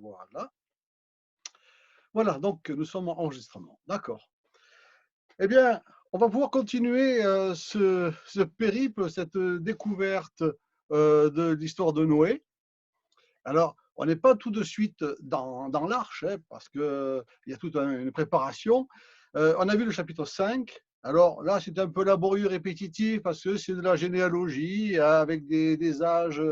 Voilà. Voilà, donc nous sommes en enregistrement. D'accord. Eh bien, on va pouvoir continuer ce périple, cette découverte de l'histoire de Noé. Alors, on n'est pas tout de suite dans l'arche, hein, parce qu'il y a toute une préparation. On a vu le chapitre 5. Alors là, c'est un peu laborieux, répétitif, parce que c'est de la généalogie avec des âges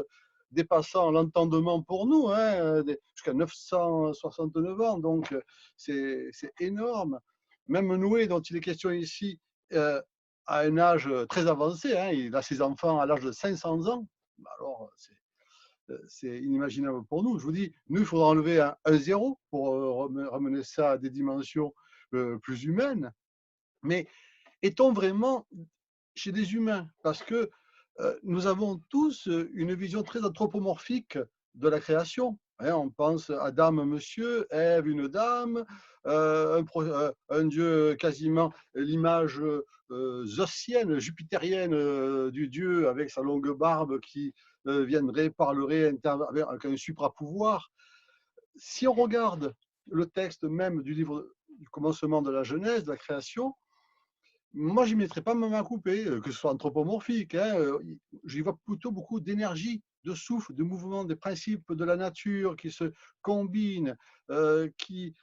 dépassant l'entendement pour nous, hein, jusqu'à 969 ans. Donc, c'est énorme. Même Noé, dont il est question ici, a un âge très avancé. Hein, il a ses enfants à l'âge de 500 ans. Alors, c'est inimaginable pour nous. Je vous dis, nous, il faudra enlever un zéro pour ramener ça à des dimensions plus humaines. Mais est-on vraiment chez des humains? Parce que nous avons tous une vision très anthropomorphique de la création. Hein, on pense Adam, monsieur, Ève, une dame, un dieu quasiment l'image zeusienne, jupitérienne du dieu avec sa longue barbe qui viendrait, parlerait avec un supra-pouvoir. Si on regarde le texte même du livre du commencement de la Genèse, de la création, moi, je n'y mettrais pas ma main coupée, que ce soit anthropomorphique. Hein, j'y vois plutôt beaucoup d'énergie, de souffle, de mouvement, des principes de la nature qui se combinent, qui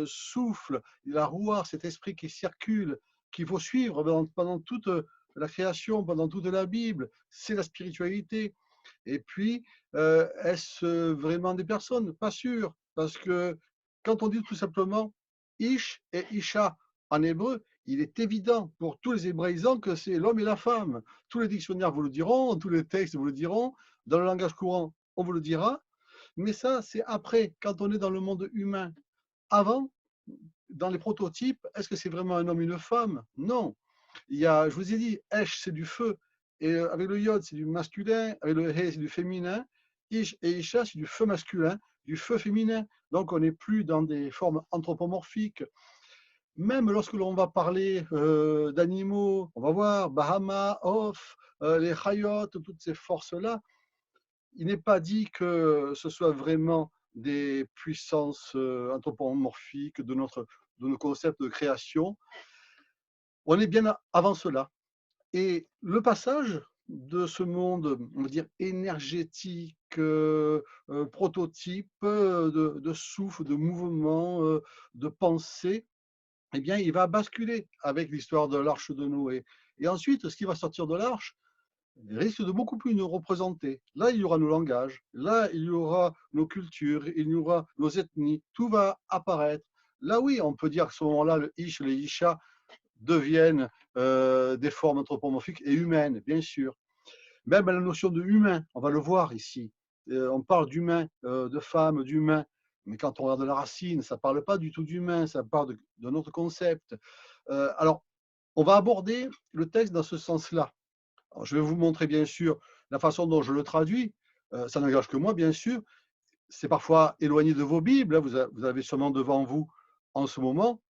soufflent. La roue, cet esprit qui circule, qu'il faut suivre pendant toute la création, pendant toute la Bible, c'est la spiritualité. Et puis, est-ce vraiment des personnes? Pas sûr, parce que quand on dit tout simplement Ish et Isha en hébreu, il est évident pour tous les hébraïsants que c'est l'homme et la femme. Tous les dictionnaires vous le diront, tous les textes vous le diront, dans le langage courant, on vous le dira. Mais ça, c'est après, quand on est dans le monde humain. Avant, dans les prototypes, est-ce que c'est vraiment un homme et une femme? Non. Il y a, je vous ai dit, Esh, c'est du feu. Et avec le Yod, c'est du masculin. Avec le He, c'est du féminin. Ish et Isha, c'est du feu masculin, du feu féminin. Donc, on n'est plus dans des formes anthropomorphiques. Même lorsque l'on va parler d'animaux, on va voir Bahama, Off, les Hayot, toutes ces forces-là, il n'est pas dit que ce soit vraiment des puissances anthropomorphiques de nos concepts de création. On est bien avant cela. Et le passage de ce monde, on va dire, énergétique, prototype, de souffle, de mouvement, de pensée, eh bien, il va basculer avec l'histoire de l'arche de Noé. Et ensuite, ce qui va sortir de l'arche risque de beaucoup plus nous représenter. Là, il y aura nos langages, là, il y aura nos cultures, il y aura nos ethnies, tout va apparaître. Là, oui, on peut dire qu'à ce moment-là, le Ish, les Isha deviennent des formes anthropomorphiques et humaines, bien sûr. Même la notion de humain, on va le voir ici. On parle d'humain, de femme, d'humain. Mais quand on regarde la racine, ça ne parle pas du tout d'humain, ça parle d'un autre concept. Alors, on va aborder le texte dans ce sens-là. Je vais vous montrer, bien sûr, la façon dont je le traduis. Ça n'engage que moi, bien sûr. C'est parfois éloigné de vos Bibles. Hein. Vous avez sûrement devant vous en ce moment.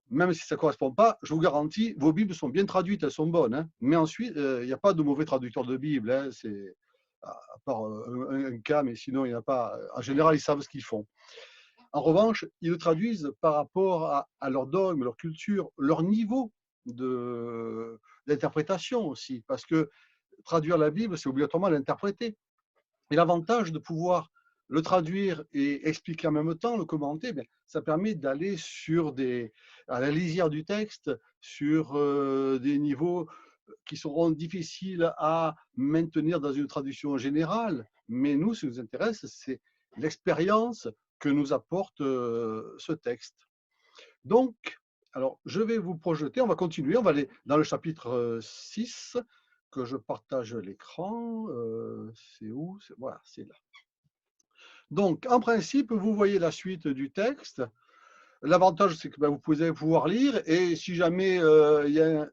Même si ça ne correspond pas, je vous garantis, vos Bibles sont bien traduites, elles sont bonnes. Hein. Mais ensuite, il n'y a pas de mauvais traducteurs de Bible. Hein. C'est à part un cas, mais sinon, il n'y a pas. En général, ils savent ce qu'ils font. En revanche, ils le traduisent par rapport à leur dogme, leur culture, leur niveau d'interprétation aussi. Parce que traduire la Bible, c'est obligatoirement l'interpréter. Et l'avantage de pouvoir le traduire et expliquer en même temps, le commenter, bien, ça permet d'aller à la lisière du texte, sur des niveaux qui seront difficiles à maintenir dans une traduction générale. Mais nous, ce qui nous intéresse, c'est l'expérience que nous apporte ce texte. Donc, alors, je vais vous projeter, on va continuer, on va aller dans le chapitre 6, que je partage l'écran. C'est où? Voilà, c'est là. Donc, en principe, vous voyez la suite du texte. L'avantage, c'est que vous pouvez pouvoir lire, et si jamais il y a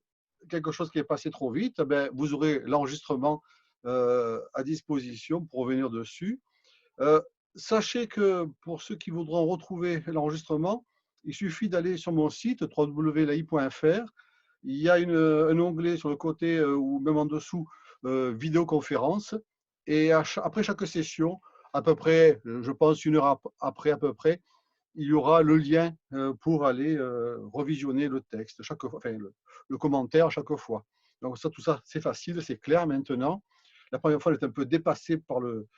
quelque chose qui est passé trop vite, vous aurez l'enregistrement à disposition pour revenir dessus. Sachez que pour ceux qui voudront retrouver l'enregistrement, il suffit d'aller sur mon site www.lai.fr. Il y a un onglet sur le côté ou même en dessous, vidéoconférence. Et après chaque session, à peu près, je pense, une heure après à peu près, il y aura le lien pour aller revisionner le texte, chaque fois, enfin, le commentaire chaque fois. Donc ça, tout ça, c'est facile, c'est clair maintenant. La première fois, elle est un peu dépassée par le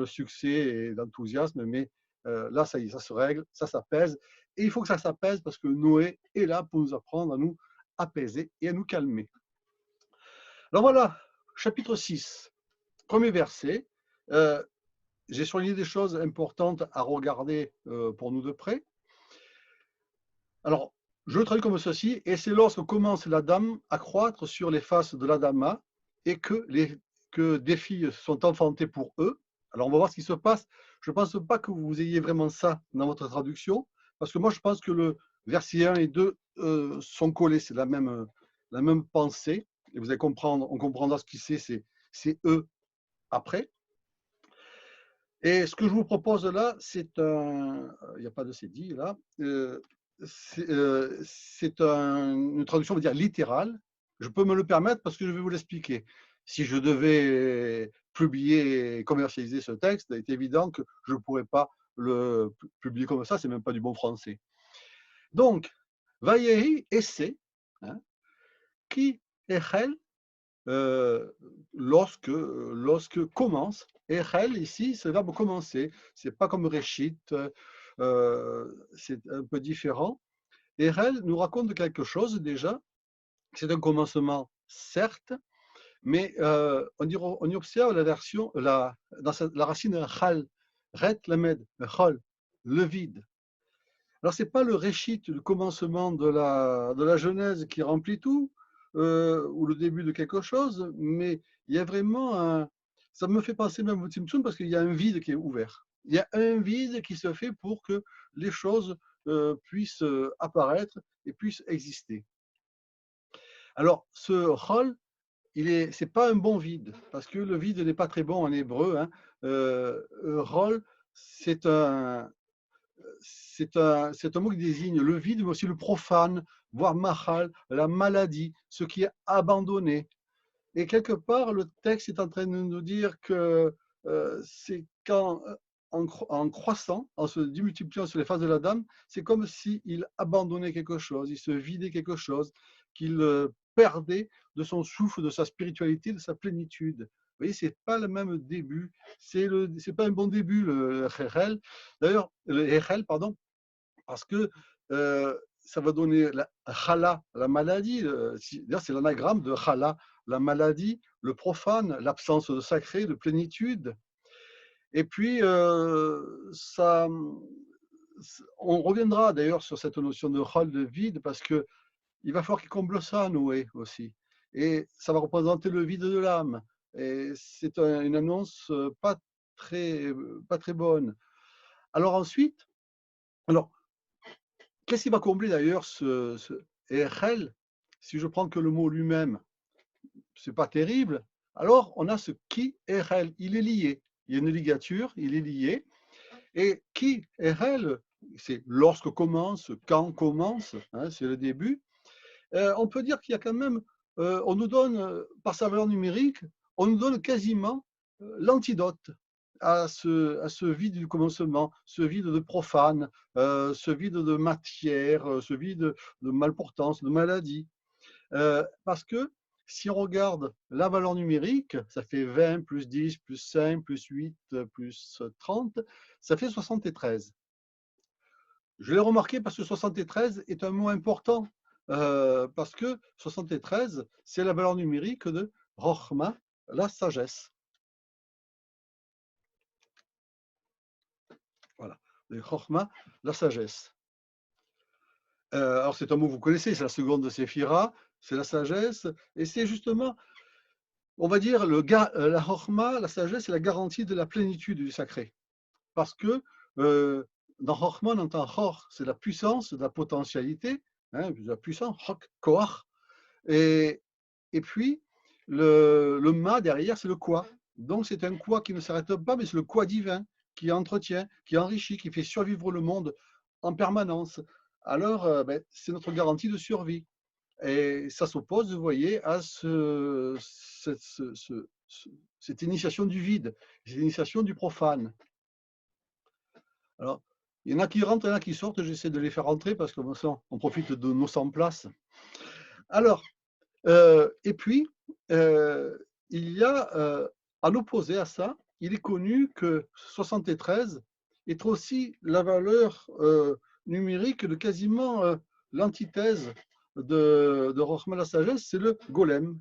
succès et l'enthousiasme, mais là, ça y est, ça se règle, ça s'apaise. Et il faut que ça s'apaise parce que Noé est là pour nous apprendre à nous apaiser et à nous calmer. Alors voilà, chapitre 6, premier verset. Euh, J'ai souligné des choses importantes à regarder pour nous de près. Alors, je le traduis comme ceci, et c'est lorsque commence l'Adam à croître sur les faces de l'Adama et que des filles sont enfantées pour eux. Alors, on va voir ce qui se passe. Je ne pense pas que vous ayez vraiment ça dans votre traduction, parce que moi, je pense que le verset 1 et 2 sont collés, c'est la même pensée, et vous allez comprendre, on comprendra ce qui c'est eux après. Et ce que je vous propose là, c'est un. Il n'y a pas de c'est dit là. C'est une traduction, on va dire, littérale. Je peux me le permettre parce que je vais vous l'expliquer. Si je devais publier et commercialiser ce texte, il est évident que je ne pourrais pas le publier comme ça, c'est même pas du bon français. Donc, Vayehi essaie, hein, qui Echel, lorsque commence. Echel, ici, c'est le verbe commencer. C'est pas comme Réchit, c'est un peu différent. Echel nous raconte quelque chose déjà. C'est un commencement, certes, mais on y observe la version, la racine chal, ret lamed, chol, le vide. Alors, ce n'est pas le réchit, le commencement de la Genèse qui remplit tout, ou le début de quelque chose, mais il y a vraiment un. Ça me fait penser même au Tzimtzum parce qu'il y a un vide qui est ouvert. Il y a un vide qui se fait pour que les choses puissent apparaître et puissent exister. Alors, ce rôle, c'est pas un bon vide, parce que le vide n'est pas très bon en hébreu. Hein. Rôle, c'est un, c'est un mot qui désigne le vide, mais aussi le profane, voire mahal, la maladie, ce qui est abandonné. Et quelque part, le texte est en train de nous dire que c'est quand, en croissant, en se démultipliant sur les faces de la dame, c'est comme s'il abandonnait quelque chose, il se vidait quelque chose, qu'il perdait de son souffle, de sa spiritualité, de sa plénitude. Vous voyez, c'est pas le même début, c'est pas un bon début, le Hechel. D'ailleurs, le Hechel, pardon, parce que ça va donner la chala, la maladie. D'ailleurs, c'est l'anagramme de chala, la maladie, le profane, l'absence de sacré, de plénitude. Et puis, on reviendra d'ailleurs sur cette notion de chol, de vide, parce que il va falloir qu'il comble ça, Noé aussi. Et ça va représenter le vide de l'âme. Et c'est une annonce pas très bonne. Alors ensuite, alors, qu'est-ce qui va combler d'ailleurs ce Echel? Si je prends que le mot lui-même, c'est pas terrible. Alors, on a ce qui Echel, il est lié. Il y a une ligature, il est lié. Et qui Echel, c'est lorsque commence, quand commence, hein, c'est le début. On peut dire qu'il y a quand même, on nous donne, par sa valeur numérique, on nous donne quasiment l'antidote à ce vide du commencement, ce vide de profane, ce vide de matière, ce vide de malportance, de maladie. Parce que si on regarde la valeur numérique, ça fait 20 plus 10 plus 5 plus 8 plus 30, ça fait 73. Je l'ai remarqué parce que 73 est un mot important, parce que 73, c'est la valeur numérique de Rochma, la sagesse. Voilà, de Rochma, la sagesse. Alors c'est un mot que vous connaissez, c'est la seconde de Séphira, c'est la sagesse, et c'est justement, on va dire, la Rochma, la sagesse, c'est la garantie de la plénitude du sacré. Parce que dans Rochma, on entend Roch, c'est la puissance, la potentialité, hein, la puissance, Roch, Koach. Et, et puis, le ma derrière, c'est le quoi. Donc, c'est un quoi qui ne s'arrête pas, mais c'est le quoi divin qui entretient, qui enrichit, qui fait survivre le monde en permanence. Alors, c'est notre garantie de survie. Et ça s'oppose, vous voyez, à cette initiation du vide, cette initiation du profane. Alors, il y en a qui rentrent, il y en a qui sortent, j'essaie de les faire rentrer parce que bon sang, on profite de nos 100 places. Alors, et puis, il y a, à l'opposé à ça, il est connu que 73 est aussi la valeur numérique de quasiment l'antithèse de Rochma la sagesse, c'est le golem.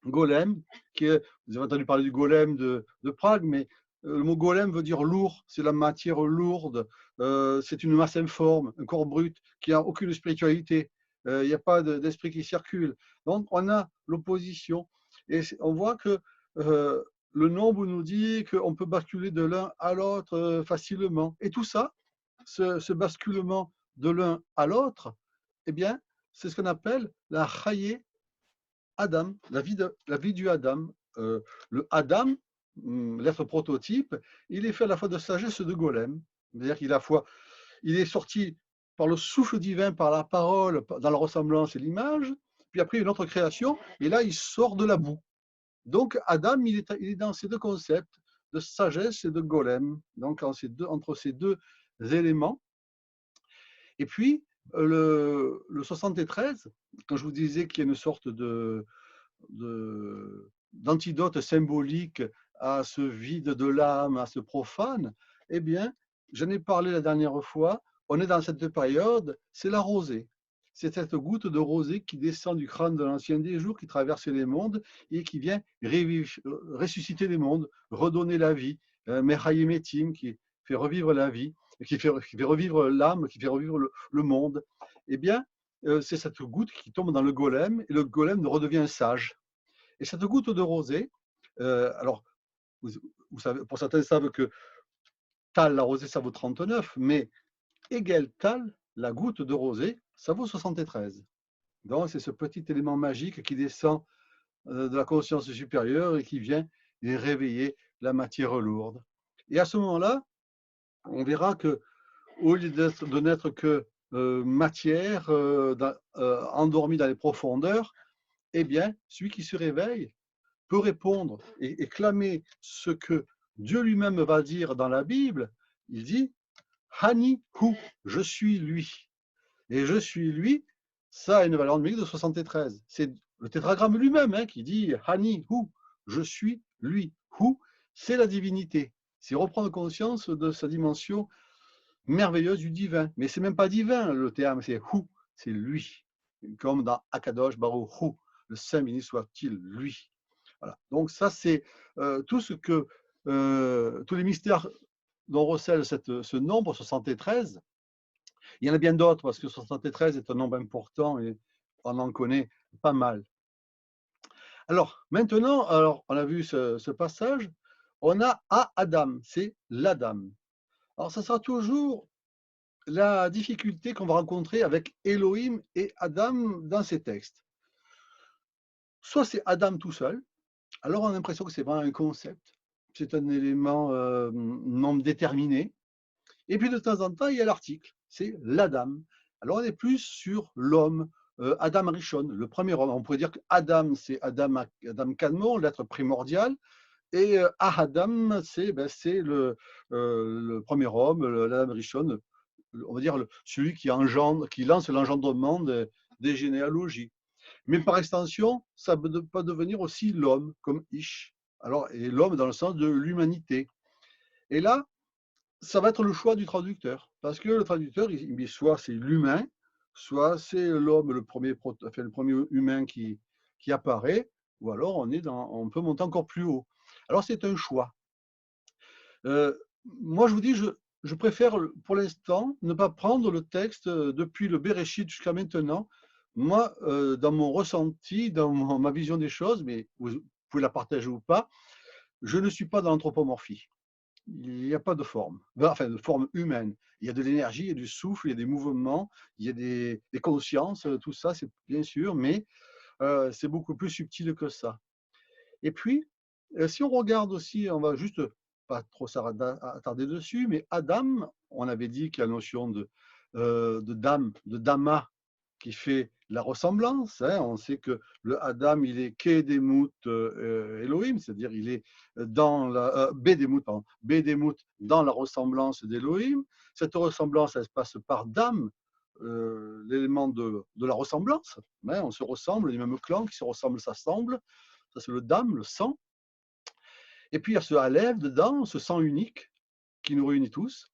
Golem, vous avez entendu parler du golem de Prague, mais le mot golem veut dire lourd, c'est la matière lourde, c'est une masse informe, un corps brut qui n'a aucune spiritualité, il n'y a pas d'esprit qui circule. Donc on a l'opposition, et on voit que le nombre nous dit qu'on peut basculer de l'un à l'autre facilement. Et tout ça, ce basculement de l'un à l'autre, eh bien, c'est ce qu'on appelle la chaye Adam, la vie du Adam. Le Adam, l'être prototype, il est fait à la fois de sagesse et de golem. C'est-à-dire il est sorti par le souffle divin, par la parole, dans la ressemblance et l'image, puis après une autre création, et là il sort de la boue. Donc Adam, il est dans ces deux concepts de sagesse et de golem, donc entre ces deux éléments. Et puis, le 73, quand je vous disais qu'il y a une sorte d'antidote symbolique à ce vide de l'âme, à ce profane, eh bien, j'en ai parlé la dernière fois, on est dans cette période, c'est la rosée. C'est cette goutte de rosée qui descend du crâne de l'ancien des jours, qui traverse les mondes et qui vient ressusciter les mondes, redonner la vie. Mechayemetim, qui fait revivre la vie, qui fait revivre l'âme, qui fait revivre le monde. Eh bien, c'est cette goutte qui tombe dans le golem et le golem redevient sage. Et cette goutte de rosée, alors, vous savez, pour certains savent que Tal, la rosée, ça vaut 39, mais Egel Tal, la goutte de rosée, ça vaut 73. Donc, c'est ce petit élément magique qui descend de la conscience supérieure et qui vient réveiller la matière lourde. Et à ce moment-là, on verra que, au lieu de n'être que matière endormie dans les profondeurs, eh bien, celui qui se réveille peut répondre et clamer ce que Dieu lui-même va dire dans la Bible. Il dit Hani Hu, je suis lui. Et je suis lui, ça a une valeur numérique de 73. C'est le tétragramme lui-même qui dit Hani Hu, je suis lui. Hu, c'est la divinité. C'est reprendre conscience de sa dimension merveilleuse du divin. Mais c'est même pas divin le terme, c'est Hu, c'est lui. Comme dans Akadosh Baruch Hu, le Saint béni soit-il lui. Voilà. Donc ça, c'est tout ce que tous les mystères dont recèle ce nombre 73. Il y en a bien d'autres parce que 73 est un nombre important et on en connaît pas mal. Alors maintenant, on a vu ce passage, on a à Adam, c'est l'Adam. Alors ça sera toujours la difficulté qu'on va rencontrer avec Elohim et Adam dans ces textes. Soit c'est Adam tout seul, alors on a l'impression que c'est vraiment un concept, c'est un élément non déterminé. Et puis de temps en temps, il y a l'article, c'est l'Adam. Alors on est plus sur l'homme, Adam Rishon, le premier homme. On pourrait dire que Adam, c'est Adam Kadmon, l'être primordial, et Ahadam, c'est le premier homme, l'Adam Rishon, on va dire celui qui lance l'engendrement des généalogies. Mais par extension, ça peut devenir aussi l'homme, comme Ish. Alors, et l'homme dans le sens de l'humanité. Et là, ça va être le choix du traducteur. Parce que le traducteur, soit c'est l'humain, soit c'est l'homme, le premier humain qui apparaît, ou alors on peut monter encore plus haut. Alors c'est un choix. Moi, je vous dis, je préfère pour l'instant ne pas prendre le texte depuis le Bereshit jusqu'à maintenant. Moi, dans mon ressenti, dans ma vision des choses, mais vous pouvez la partager ou pas, je ne suis pas dans l'anthropomorphie. Il n'y a pas de forme, enfin de forme humaine. Il y a de l'énergie, il y a du souffle, il y a des mouvements, il y a des consciences, tout ça, c'est bien sûr, mais c'est beaucoup plus subtil que ça. Et puis, si on regarde aussi, on va juste pas trop s'attarder dessus, mais Adam, on avait dit qu'il y a la notion de dame, de dama, qui fait la ressemblance. Hein. On sait que le Adam, il est Kedemut Elohim, c'est-à-dire il est dans la Bedemut, pardon, Bedemut dans la ressemblance d'Elohim. Cette ressemblance, elle se passe par Dam, l'élément de la ressemblance. Hein. On se ressemble, les mêmes clans qui se ressemblent s'assemblent. Ça, c'est le Dam, le sang. Et puis il y a ce Aleph dedans, ce sang unique qui nous réunit tous.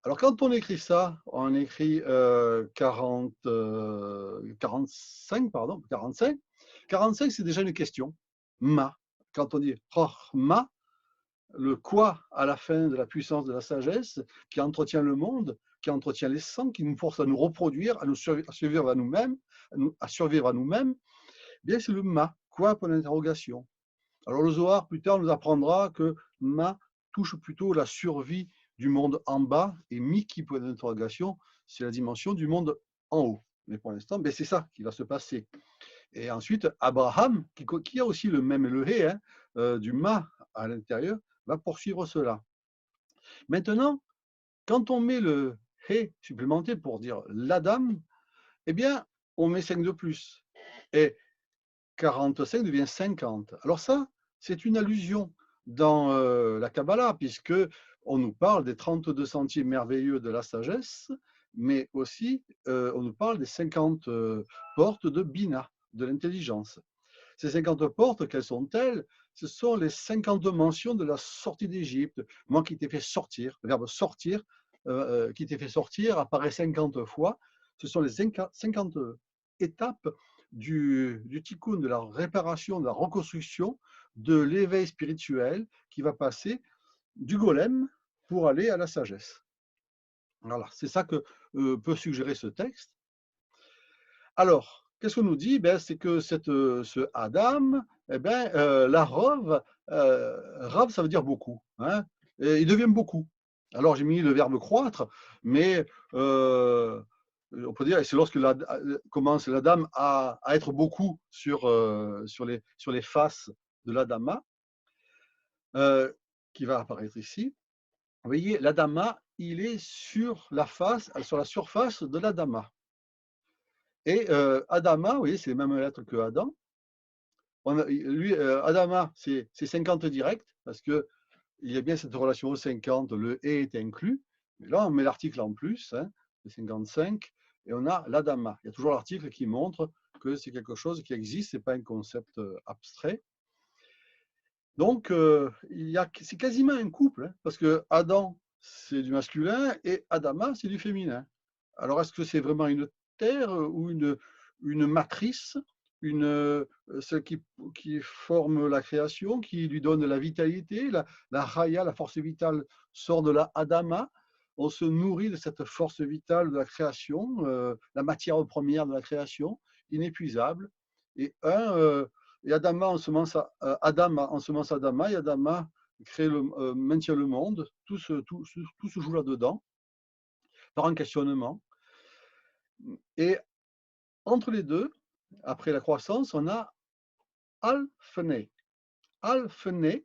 Alors, quand on écrit ça, on écrit 45, pardon, 45. 45, c'est déjà une question. Ma. Quand on dit ma, le quoi à la fin de la puissance de la sagesse, qui entretient le monde, qui entretient les sangs, qui nous force à nous reproduire, à survivre à nous-mêmes, à survivre à nous-mêmes, bien c'est le ma. Quoi, pour l'interrogation. Alors, le Zohar, plus tard, nous apprendra que ma touche plutôt la survie du monde en bas et Miki, point d'interrogation, c'est la dimension du monde en haut. Mais pour l'instant, ben c'est ça qui va se passer. Et ensuite, Abraham, qui a aussi le même le hé, du ma à l'intérieur, va poursuivre cela. Maintenant, quand on met le hé supplémenté pour dire l'Adam, eh bien, on met 5 de plus. Et 45 devient 50. Alors ça, c'est une allusion dans la Kabbalah, puisque on nous parle des 32 sentiers merveilleux de la sagesse, mais aussi on nous parle des 50 portes de Bina, de l'intelligence. Ces 50 portes, quelles sont-elles? Ce sont les 50 mentions de la sortie d'Égypte. Moi qui t'ai fait sortir, le verbe sortir, qui t'ai fait sortir apparaît 50 fois. Ce sont les 50 étapes du tikkun, de la réparation, de la reconstruction, de l'éveil spirituel qui va passer du golem pour aller à la sagesse. Voilà, c'est ça que peut suggérer ce texte. Alors, qu'est-ce qu'on nous dit? Ben, c'est que ce Adam, eh ben, la Rav, Rav, ça veut dire beaucoup. Hein, et il devient beaucoup. Alors, j'ai mis le verbe croître, mais on peut dire, c'est lorsque commence l'Adam à être beaucoup sur les faces de l'Adama, qui va apparaître ici. Vous voyez, l'Adama, il est sur la surface de l'Adama. Et Adama, vous voyez, c'est les mêmes lettres que Adam. Adama, c'est 50 direct, parce qu'il y a bien cette relation au 50, le et est inclus. Mais là, on met l'article en plus, hein, le 55, et on a l'Adama. Il y a toujours l'article qui montre que c'est quelque chose qui existe, ce n'est pas un concept abstrait. Donc, c'est quasiment un couple, hein, parce que Adam, c'est du masculin, et Adama, c'est du féminin. Alors, est-ce que c'est vraiment une terre ou une matrice, celle qui forme la création, qui lui donne la vitalité, la raya, la force vitale sort de la Adama. On se nourrit de cette force vitale de la création, la matière première de la création, inépuisable. Et Adama ensemence Adama, et Adama maintient le monde. Tout se joue là-dedans, par un questionnement. Et entre les deux, après la croissance, on a Al-Fene. Al-Fene,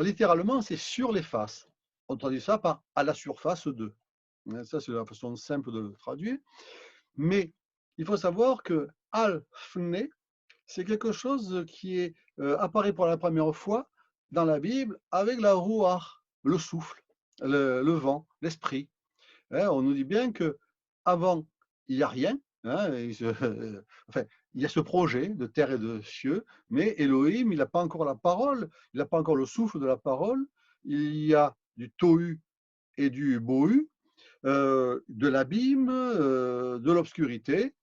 littéralement, c'est sur les faces. On traduit ça par à la surface de. Ça, c'est la façon simple de le traduire. Mais il faut savoir que Al-Fene, c'est quelque chose qui apparaît pour la première fois dans la Bible avec la Ruach, le souffle, le vent, l'esprit. On nous dit bien qu'avant, il n'y a rien. Hein, enfin, il y a ce projet de terre et de cieux, mais Elohim, il n'a pas encore la parole, il n'a pas encore le souffle de la parole. Il y a du tohu et du bohu, de l'abîme, de l'obscurité.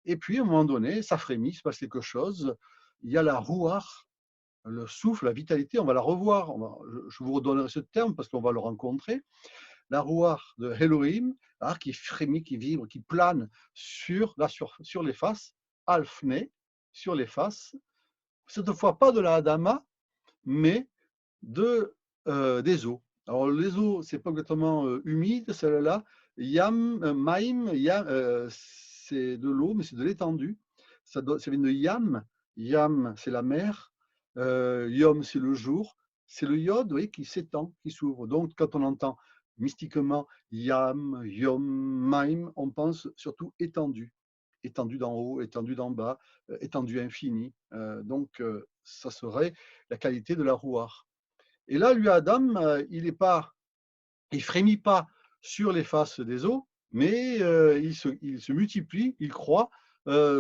Et puis, à un moment donné, ça frémit, il se passe quelque chose. Il y a la ruach, le souffle, la vitalité, on va la revoir. Je vous redonnerai ce terme parce qu'on va le rencontrer. La ruach de Elohim, qui frémit, qui vibre, qui plane sur les faces, Alfne, sur les faces. Cette fois, pas de la Adama, mais des eaux. Alors, les eaux, c'est pas exactement humide, celle-là. Yam, Maim, c'est de l'eau, mais c'est de l'étendue. Ça vient de Yam. Yam, c'est la mer. Yom, c'est le jour. C'est le yod, oui, qui s'étend, qui s'ouvre. Donc, quand on entend mystiquement, Yam, Yom, Maim, on pense surtout étendu. Étendu d'en haut, étendu d'en bas, étendu infini. Donc, ça serait la qualité de la rouar. Et là, lui, Adam, il frémit pas sur les faces des eaux, mais il se multiplie, il croît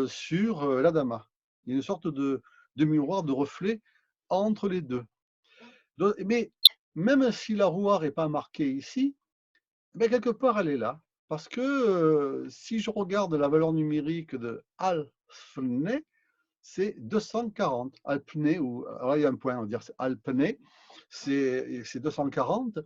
sur l'Adama. Il y a une sorte de miroir, de reflet entre les deux. Mais même si la rouar n'est pas marquée ici, mais quelque part elle est là. Parce que si je regarde la valeur numérique de Alpne, c'est 240. Alpne, ou alors il y a un point, on va dire c'est Alpne, c'est 240.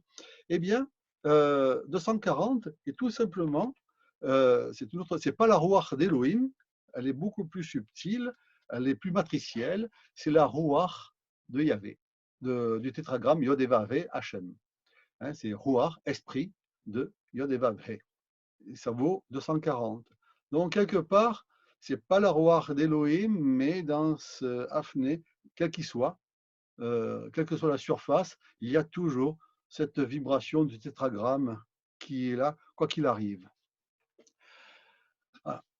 Eh bien, 240 est tout simplement, c'est pas la rouach d'Elohim, elle est beaucoup plus subtile, elle est plus matricielle, c'est la rouach de Yahvé, du tétragramme Yod et Vav Hachem. Hein, c'est rouach, esprit de Yod et Vav. Ça vaut 240. Donc, quelque part, c'est pas la rouach d'Elohim, mais dans ce Hafné, quel qu'il soit, quelle que soit la surface, il y a toujours cette vibration du tétragramme qui est là, quoi qu'il arrive.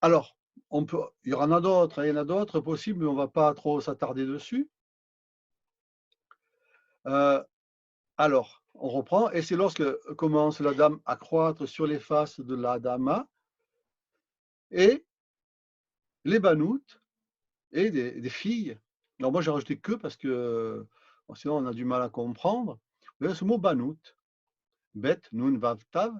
Alors, il y en a d'autres, il y en a d'autres possibles, mais on ne va pas trop s'attarder dessus. Alors, on reprend, et c'est lorsque commence la dame à croître sur les faces de la dama, et les banoutes, et des filles. Alors moi, j'ai rajouté que parce que sinon on a du mal à comprendre. Mais ce mot banout, bet, nun, vav, tav.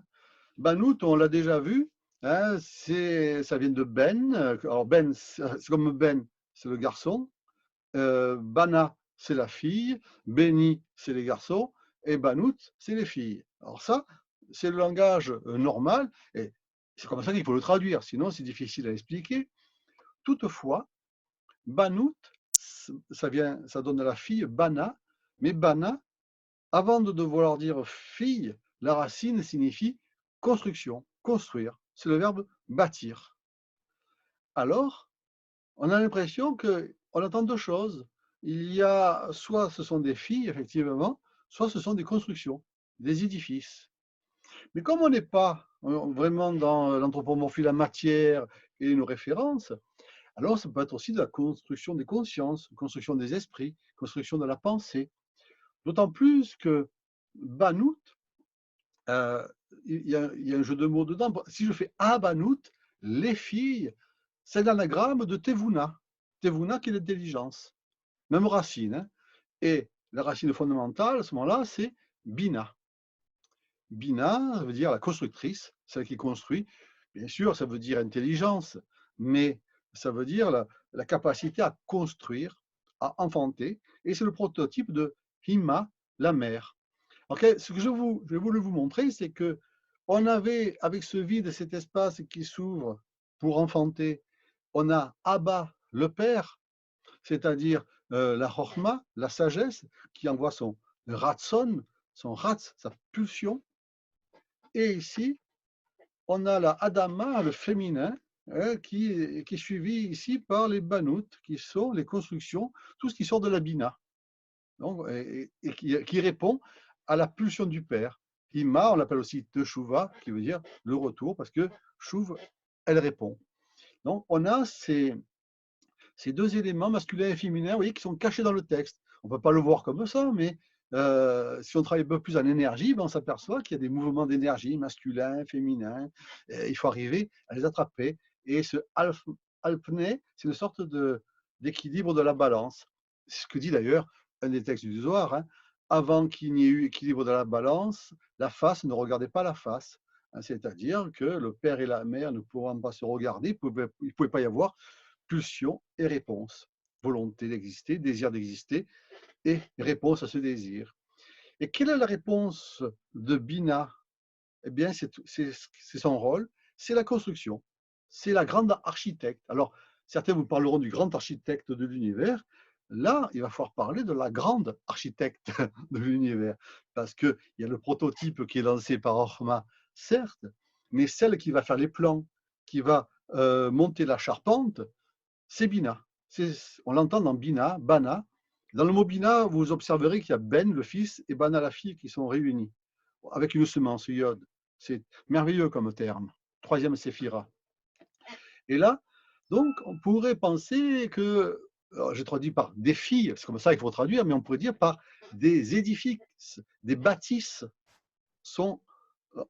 Banout, on l'a déjà vu, hein, ça vient de ben. Alors ben, c'est comme ben, c'est le garçon. Bana, c'est la fille. Beni, c'est les garçons. Et banout, c'est les filles. Alors ça, c'est le langage normal. Et c'est comme ça qu'il faut le traduire. Sinon, c'est difficile à expliquer. Toutefois, Banout, ça donne à la fille Bana, mais Bana, avant de vouloir dire fille, la racine signifie construction, construire. C'est le verbe bâtir. Alors, on a l'impression qu'on attend deux choses. Il y a soit ce sont des filles, effectivement, soit ce sont des constructions, des édifices. Mais comme on n'est pas vraiment dans l'anthropomorphie, la matière et nos références, alors ça peut être aussi de la construction des consciences, construction des esprits, construction de la pensée. D'autant plus que Banout, il y a un jeu de mots dedans. Si je fais Abanout, les filles, c'est l'anagramme de Tevuna. Tevuna qui est l'intelligence. Même racine. Hein. Et la racine fondamentale, à ce moment-là, c'est Bina. Bina, ça veut dire la constructrice, celle qui construit. Bien sûr, ça veut dire intelligence, mais ça veut dire la capacité à construire, à enfanter. Et c'est le prototype de Hima, la mère. Okay, ce que j'ai voulu vous montrer, c'est que on avait, avec ce vide, cet espace qui s'ouvre pour enfanter, on a Abba, le Père, c'est-à-dire la Chochma, la sagesse, qui envoie son Ratson, son Ratz, sa pulsion. Et ici, on a la Adama, le féminin, hein, qui est suivi ici par les Banout, qui sont les constructions, tout ce qui sort de la Bina, donc, et qui répond à la pulsion du Père. Hima, on l'appelle aussi Teshuva, qui veut dire le retour, parce que Shuv, elle répond. Donc, on a ces deux éléments, masculin et féminin, vous voyez, qui sont cachés dans le texte. On ne peut pas le voir comme ça, mais si on travaille un peu plus en énergie, ben on s'aperçoit qu'il y a des mouvements d'énergie, masculin, féminin. Il faut arriver à les attraper. Et ce alpné, c'est une sorte d'équilibre de la balance. C'est ce que dit d'ailleurs un des textes du Zohar. Hein. Avant qu'il n'y ait eu équilibre de la balance, la face ne regardait pas la face. Hein, c'est-à-dire que le père et la mère ne pouvant pas se regarder, il ne pouvait pas y avoir pulsion et réponse. Volonté d'exister, désir d'exister et réponse à ce désir. Et quelle est la réponse de Bina? Eh bien, c'est son rôle, c'est la construction. C'est la grande architecte. Alors, certains vous parleront du grand architecte de l'univers. Là, il va falloir parler de la grande architecte de l'univers. Parce qu'il y a le prototype qui est lancé par Orma, certes, mais celle qui va faire les plans, qui va monter la charpente, c'est Bina. On l'entend dans Bina, Bana. Dans le mot Bina, vous observerez qu'il y a Ben, le fils, et Bana, la fille, qui sont réunis. avec une semence, Yod. C'est merveilleux comme terme. Troisième séphira. Et là, donc, on pourrait penser que, j'ai traduit par des filles, c'est comme ça qu'il faut traduire, mais on pourrait dire par des édifices, des bâtisses sont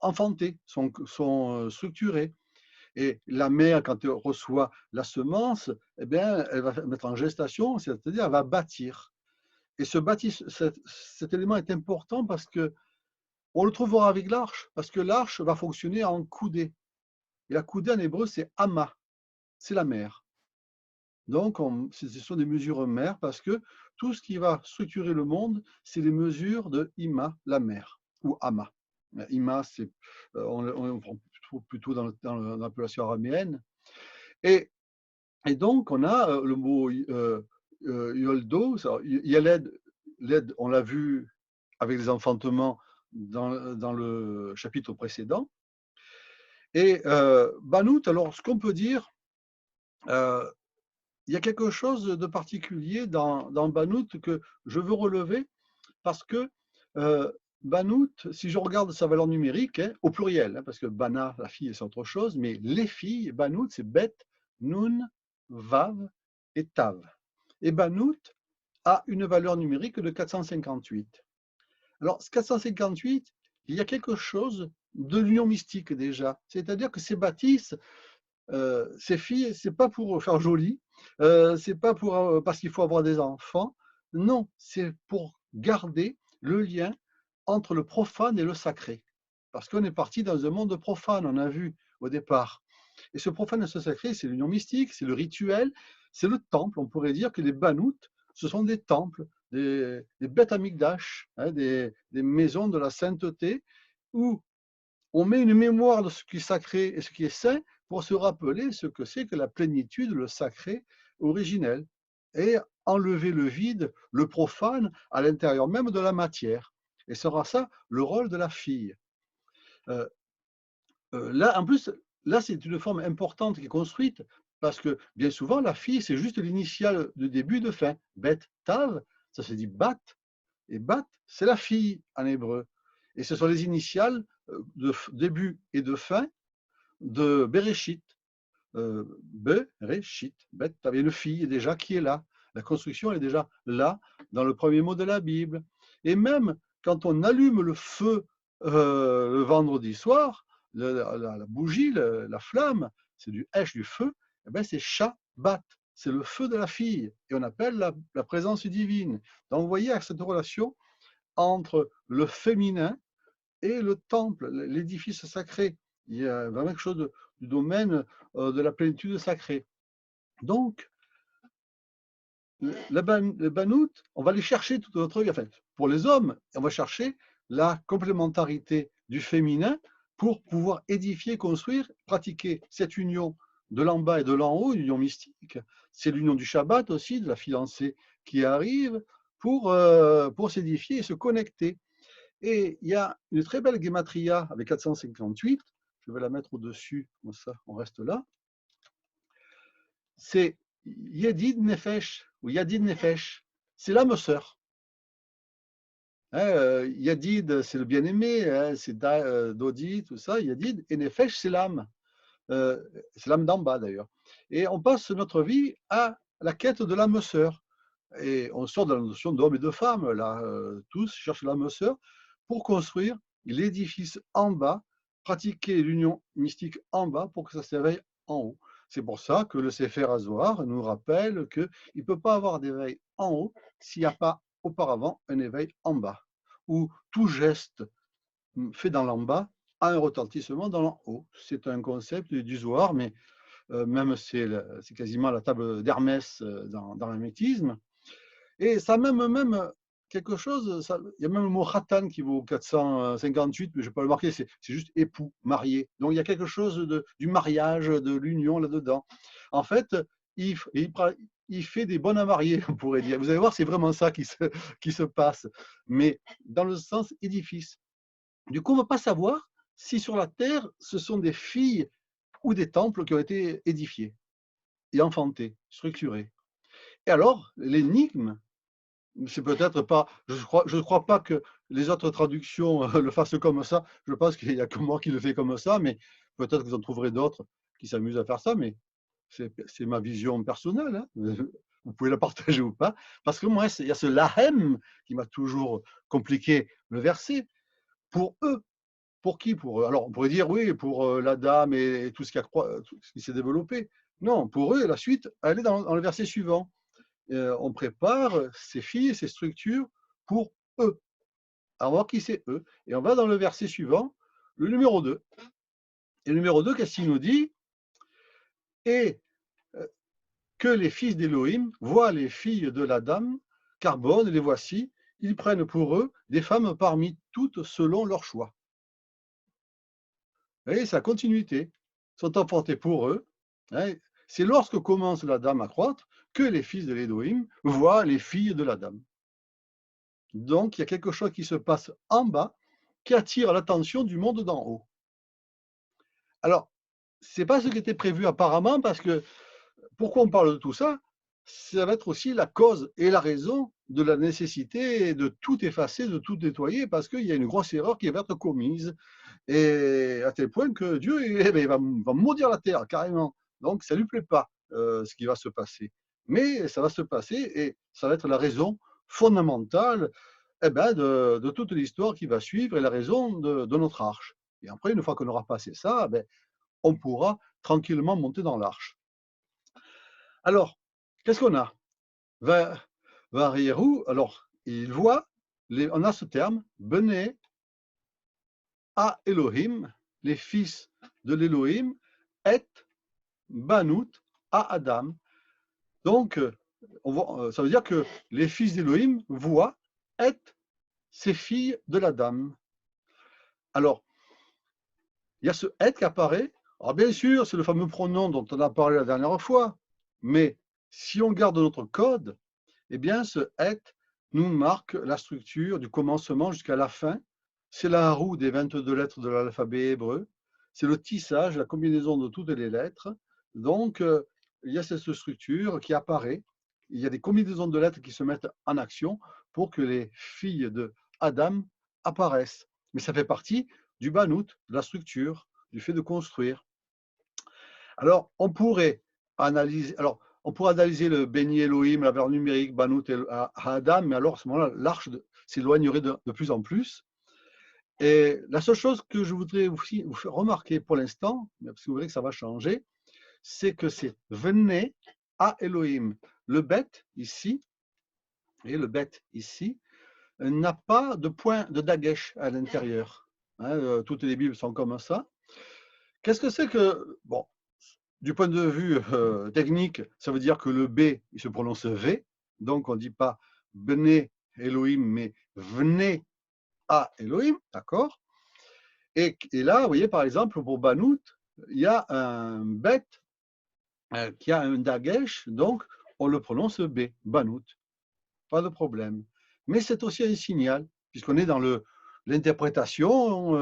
enfantés, sont structurés. Et la mère, quand elle reçoit la semence, eh bien, elle va mettre en gestation, c'est-à-dire elle va bâtir. Et cet élément est important parce que on le trouvera avec l'arche, parce que l'arche va fonctionner en coudée. Et la coudée en hébreu, c'est ama, c'est la mer. Donc, ce sont des mesures mères parce que tout ce qui va structurer le monde, c'est les mesures de ima, la mer, ou ama. Ima, on trouve plutôt dans l'appellation araméenne. Et, et donc, on a le mot yoldo, yaled, l'aide, on l'a vu avec les enfantements dans le chapitre précédent. Et Banout, alors ce qu'on peut dire, il y a quelque chose de particulier dans Banout que je veux relever parce que Banout, si je regarde sa valeur numérique, hein, au pluriel, hein, parce que Bana, la fille, c'est autre chose, mais les filles, Banout, c'est Bet, Nun, Vav et Tav. Et Banout a une valeur numérique de 458. Alors, ce 458, il y a quelque chose de l'union mystique déjà. C'est-à-dire que ces bâtisses, ces filles, c'est pas pour faire joli, c'est pas pour parce qu'il faut avoir des enfants. Non, c'est pour garder le lien entre le profane et le sacré. Parce qu'on est parti dans un monde profane, on a vu au départ. Et ce profane et ce sacré, c'est l'union mystique, c'est le rituel, c'est le temple. On pourrait dire que les banoutes, ce sont des temples, des bêtes amigdash, hein, des maisons de la sainteté, où on met une mémoire de ce qui est sacré et ce qui est saint pour se rappeler ce que c'est que la plénitude, le sacré originel, et enlever le vide, le profane, à l'intérieur même de la matière. Et sera ça le rôle de la fille. Là, en plus, là, c'est une forme importante qui est construite parce que bien souvent, la fille, c'est juste l'initiale de début, de fin. Bet, tav, ça se dit bat, et bat, c'est la fille en hébreu. Et ce sont les initiales de début et de fin de Bereshit. Bereshit, bet, tav, et une fille déjà qui est là. La construction est déjà là, dans le premier mot de la Bible. Et même quand on allume le feu le vendredi soir, la bougie, la flamme, c'est du Hesh, du feu, eh ben c'est Shabbat, c'est le feu de la fille, et on appelle la présence divine. Donc vous voyez cette relation entre le féminin et le temple, l'édifice sacré. Il y a vraiment quelque chose du domaine de la plénitude sacrée. Donc, le banout, on va aller chercher toute notre vie. Enfin, pour les hommes, on va chercher la complémentarité du féminin pour pouvoir édifier, construire, pratiquer cette union de l'en bas et de l'en haut, une union mystique. C'est l'union du Shabbat aussi, de la fiancée qui arrive pour s'édifier et se connecter. Et il y a une très belle gematria avec 458, je vais la mettre au-dessus, comme ça on reste là. C'est Yedid Nefesh, ou Yadid Nefesh, c'est l'âme sœur. Hein, Yadid, c'est le bien-aimé, hein, c'est Dodi, tout ça, Yadid, et Nefesh, c'est l'âme. C'est l'âme d'en bas d'ailleurs. Et on passe notre vie à la quête de l'âme sœur. Et on sort de la notion d'homme et de femme, là, tous cherchent l'âme sœur pour construire l'édifice en bas, pratiquer l'union mystique en bas pour que ça s'éveille en haut. C'est pour ça que le Sefer HaZohar nous rappelle qu'il ne peut pas avoir d'éveil en haut s'il n'y a pas auparavant un éveil en bas, où tout geste fait dans l'en bas a un retentissement dans l'en haut. C'est un concept du Zohar, mais même c'est quasiment la table d'Hermès dans l'hermétisme. Et ça même quelque chose, il y a même le mot khatan qui vaut 458, mais je ne vais pas le marquer, c'est juste époux, marié. Donc il y a quelque chose du mariage, de l'union là-dedans. En fait, il fait des bonnes à marier, on pourrait dire. Vous allez voir, c'est vraiment ça qui se passe, mais dans le sens édifice. Du coup, on ne va pas savoir si sur la terre, ce sont des filles ou des temples qui ont été édifiés et enfantés, structurés. Et alors, l'énigme, C'est peut-être pas, je crois pas que les autres traductions le fassent comme ça. Je pense qu'il n'y a que moi qui le fais comme ça, mais peut-être que vous en trouverez d'autres qui s'amusent à faire ça, mais c'est ma vision personnelle, hein. Vous pouvez la partager ou pas. Parce que moi, il y a ce lahem qui m'a toujours compliqué le verset. Pour eux, pour qui? Pour eux. Alors, on pourrait dire oui, pour la dame et tout ce tout ce qui s'est développé. Non, pour eux, la suite, elle est dans le verset suivant. On prépare ces filles, ces structures pour eux. Alors, on va voir qui c'est eux. Et on va dans le verset suivant, le numéro 2. Et le numéro 2, qu'est-ce qu'il nous dit? Et que les fils d'Élohim voient les filles de la dame, car bonnes les voici, ils prennent pour eux des femmes parmi toutes selon leur choix. Vous voyez, c'est la continuité. Sont emportés pour eux. Hein. C'est lorsque commence la dame à croître que les fils de l'Élohim voient les filles de la dame. Donc, il y a quelque chose qui se passe en bas qui attire l'attention du monde d'en haut. Alors, ce n'est pas ce qui était prévu apparemment, parce que pourquoi on parle de tout ça? Ça va être aussi la cause et la raison de la nécessité de tout effacer, de tout nettoyer, parce qu'il y a une grosse erreur qui va être commise, et à tel point que Dieu va maudire la terre carrément. Donc ça ne lui plaît pas ce qui va se passer. Mais ça va se passer et ça va être la raison fondamentale de toute l'histoire qui va suivre et la raison de notre arche. Et après, une fois qu'on aura passé ça, on pourra tranquillement monter dans l'arche. Alors, qu'est-ce qu'on a? Varierou, alors, il voit, on a ce terme, Bené à Elohim, les fils de l'Elohim, et Banout à Adam. Donc, ça veut dire que les fils d'Elohim voient et ces filles de la dame. Alors, il y a ce et qui apparaît. Alors, bien sûr, c'est le fameux pronom dont on a parlé la dernière fois, mais si on garde notre code, eh bien, ce et nous marque la structure du commencement jusqu'à la fin. C'est la roue des 22 lettres de l'alphabet hébreu. C'est le tissage, la combinaison de toutes les lettres. Donc, il y a cette structure qui apparaît. Il y a des combinaisons de lettres qui se mettent en action pour que les filles de Adam apparaissent. Mais ça fait partie du banout, de la structure, du fait de construire. Alors, on pourrait analyser. Alors, on pourrait analyser le Béni Elohim, la valeur numérique, Banout et Adam, mais alors à ce moment-là, l'arche s'éloignerait de plus en plus. Et la seule chose que je voudrais vous faire remarquer pour l'instant, parce que vous verrez que ça va changer, c'est que c'est venez à Elohim. Le bête ici, et le bête ici, n'a pas de point de dagesh à l'intérieur. Hein, toutes les Bibles sont comme ça. Qu'est-ce que c'est que, bon, du point de vue technique, ça veut dire que le B, il se prononce V, donc on ne dit pas Bene Elohim, mais venez à Elohim, d'accord? Et là, vous voyez, par exemple, pour Banout, il y a un bet qui a un dagesh, donc on le prononce B, Banout, pas de problème. Mais c'est aussi un signal, puisqu'on est dans l'interprétation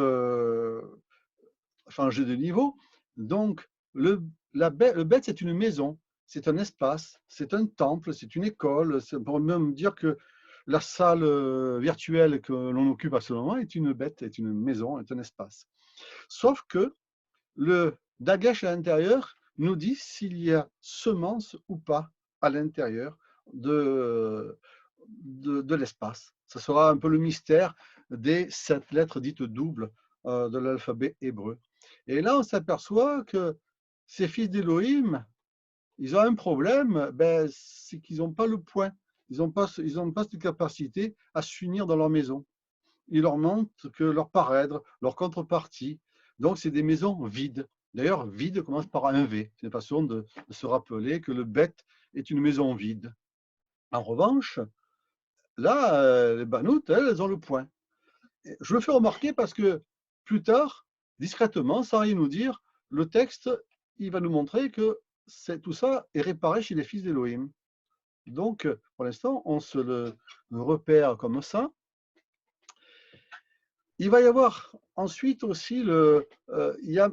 changer de niveau. Donc, le bête, c'est une maison, c'est un espace, c'est un temple, c'est une école. On pourrait même dire que la salle virtuelle que l'on occupe à ce moment est une bête, est une maison, est un espace. Sauf que le dagesh à l'intérieur nous dit s'il y a semence ou pas à l'intérieur de l'espace. Ce sera un peu le mystère des 7 lettres dites doubles de l'alphabet hébreu. Et là, on s'aperçoit que ces fils d'Élohim, ils ont un problème, c'est qu'ils n'ont pas le point. Ils n'ont pas cette capacité à s'unir dans leur maison. Il leur manque que leur parèdre, leur contrepartie. Donc, c'est des maisons vides. D'ailleurs, vide commence par un V. C'est une façon de se rappeler que le bête est une maison vide. En revanche, là, les banoutes, elles ont le point. Je le fais remarquer parce que plus tard, discrètement, sans rien nous dire, le texte, il va nous montrer que tout ça est réparé chez les fils d'Élohim. Donc, pour l'instant, on se le repère comme ça. Il va y avoir ensuite aussi il y a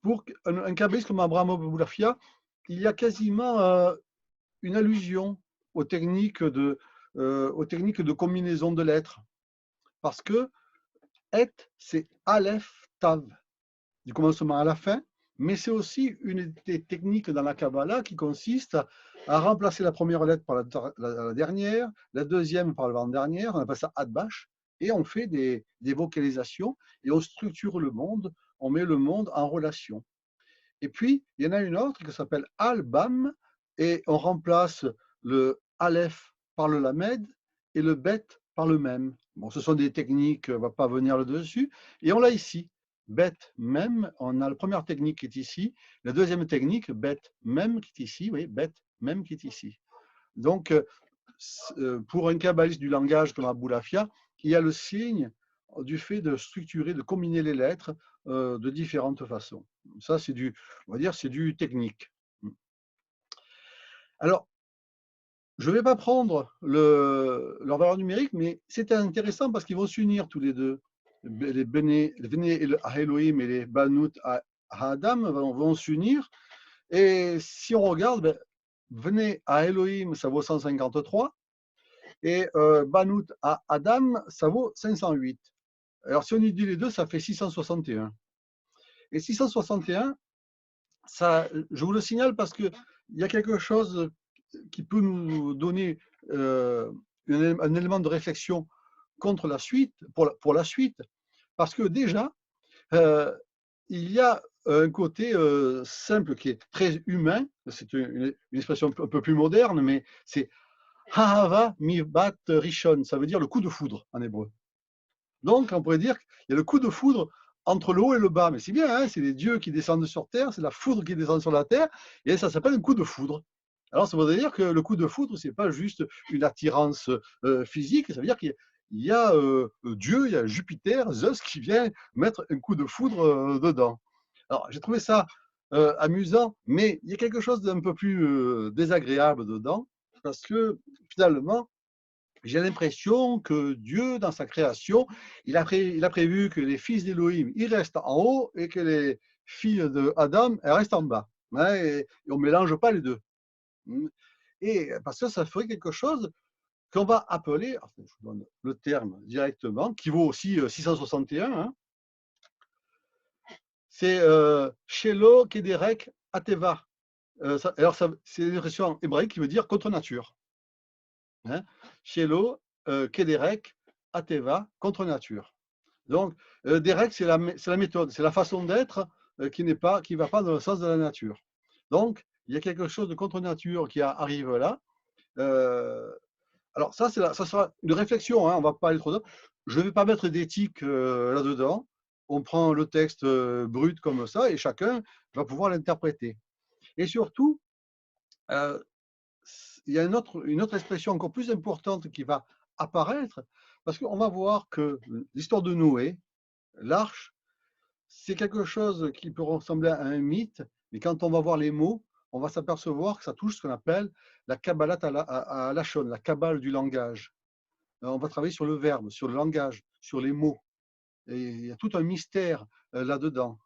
pour un kabbaliste comme Abraham Aboulafia, il y a quasiment une allusion aux techniques aux techniques de combinaison de lettres. Parce que Et, c'est Aleph Tav, du commencement à la fin, mais c'est aussi une des techniques dans la Kabbalah qui consiste à remplacer la première lettre par la dernière, la deuxième par l'avant-dernière, on appelle ça Adbash, et on fait des vocalisations et on structure le monde, on met le monde en relation. Et puis, il y en a une autre qui s'appelle Al-Bam, et on remplace le Aleph par le Lamed et le Bet par le Mem. Bon, ce sont des techniques, on ne va pas venir là-dessus, et on l'a ici. Bet, Mem, on a la première technique qui est ici, la deuxième technique, Bet, Mem, qui est ici, oui, Bet, Mem, qui est ici. Donc, pour un kabbaliste du langage comme Aboulafia, il y a le signe du fait de structurer, de combiner les lettres de différentes façons. Ça, c'est du, on va dire, c'est du technique. Alors, je ne vais pas prendre leur valeur numérique, mais c'est intéressant parce qu'ils vont s'unir tous les deux. Les Bene et le Elohim et les Banut à Adam vont s'unir. Et si on regarde, ben, venez à Elohim, ça vaut 153. Et Banut à Adam, ça vaut 508. Alors, si on y dit les deux, ça fait 661. Et 661, ça, je vous le signale parce qu'il y a quelque chose qui peut nous donner un élément de réflexion contre la suite, pour la suite, parce que déjà, il y a un côté simple qui est très humain, c'est une expression un peu plus moderne, mais c'est Hahava mivat rishon, ça veut dire le coup de foudre en hébreu. Donc, on pourrait dire qu'il y a le coup de foudre entre le haut et le bas. Mais c'est bien, hein, c'est les dieux qui descendent sur terre, c'est la foudre qui descend sur la terre, et ça s'appelle un coup de foudre. Alors, ça veut dire que le coup de foudre, ce n'est pas juste une attirance physique, ça veut dire qu'il y a Dieu, il y a Jupiter, Zeus qui vient mettre un coup de foudre dedans. Alors, j'ai trouvé ça amusant, mais il y a quelque chose d'un peu plus désagréable dedans, parce que finalement, j'ai l'impression que Dieu, dans sa création, il a prévu que les fils d'Élohim, ils restent en haut et que les filles d'Adam, elles restent en bas. Hein, et on ne mélange pas les deux. Et parce que ça ferait quelque chose qu'on va appeler, enfin, je vous donne le terme directement, qui vaut aussi 661, hein, c'est Shelo Kederek Ateva. Alors, c'est une expression hébraïque qui veut dire contre nature. Hein, Shelo Kederek Ateva, contre nature. Donc, Derek, c'est la méthode, c'est la façon d'être qui ne va pas dans le sens de la nature. Donc, il y a quelque chose de contre nature qui arrive là. Alors, ça sera une réflexion, hein, on ne va pas aller trop loin. Je ne vais pas mettre d'éthique là-dedans. On prend le texte brut comme ça et chacun va pouvoir l'interpréter. Et surtout, il y a une autre expression encore plus importante qui va apparaître, parce qu'on va voir que l'histoire de Noé, l'arche, c'est quelque chose qui peut ressembler à un mythe, mais quand on va voir les mots, on va s'apercevoir que ça touche ce qu'on appelle la Kabbalat à Lachon, la Kabbale du langage. On va travailler sur le verbe, sur le langage, sur les mots. Et il y a tout un mystère là-dedans.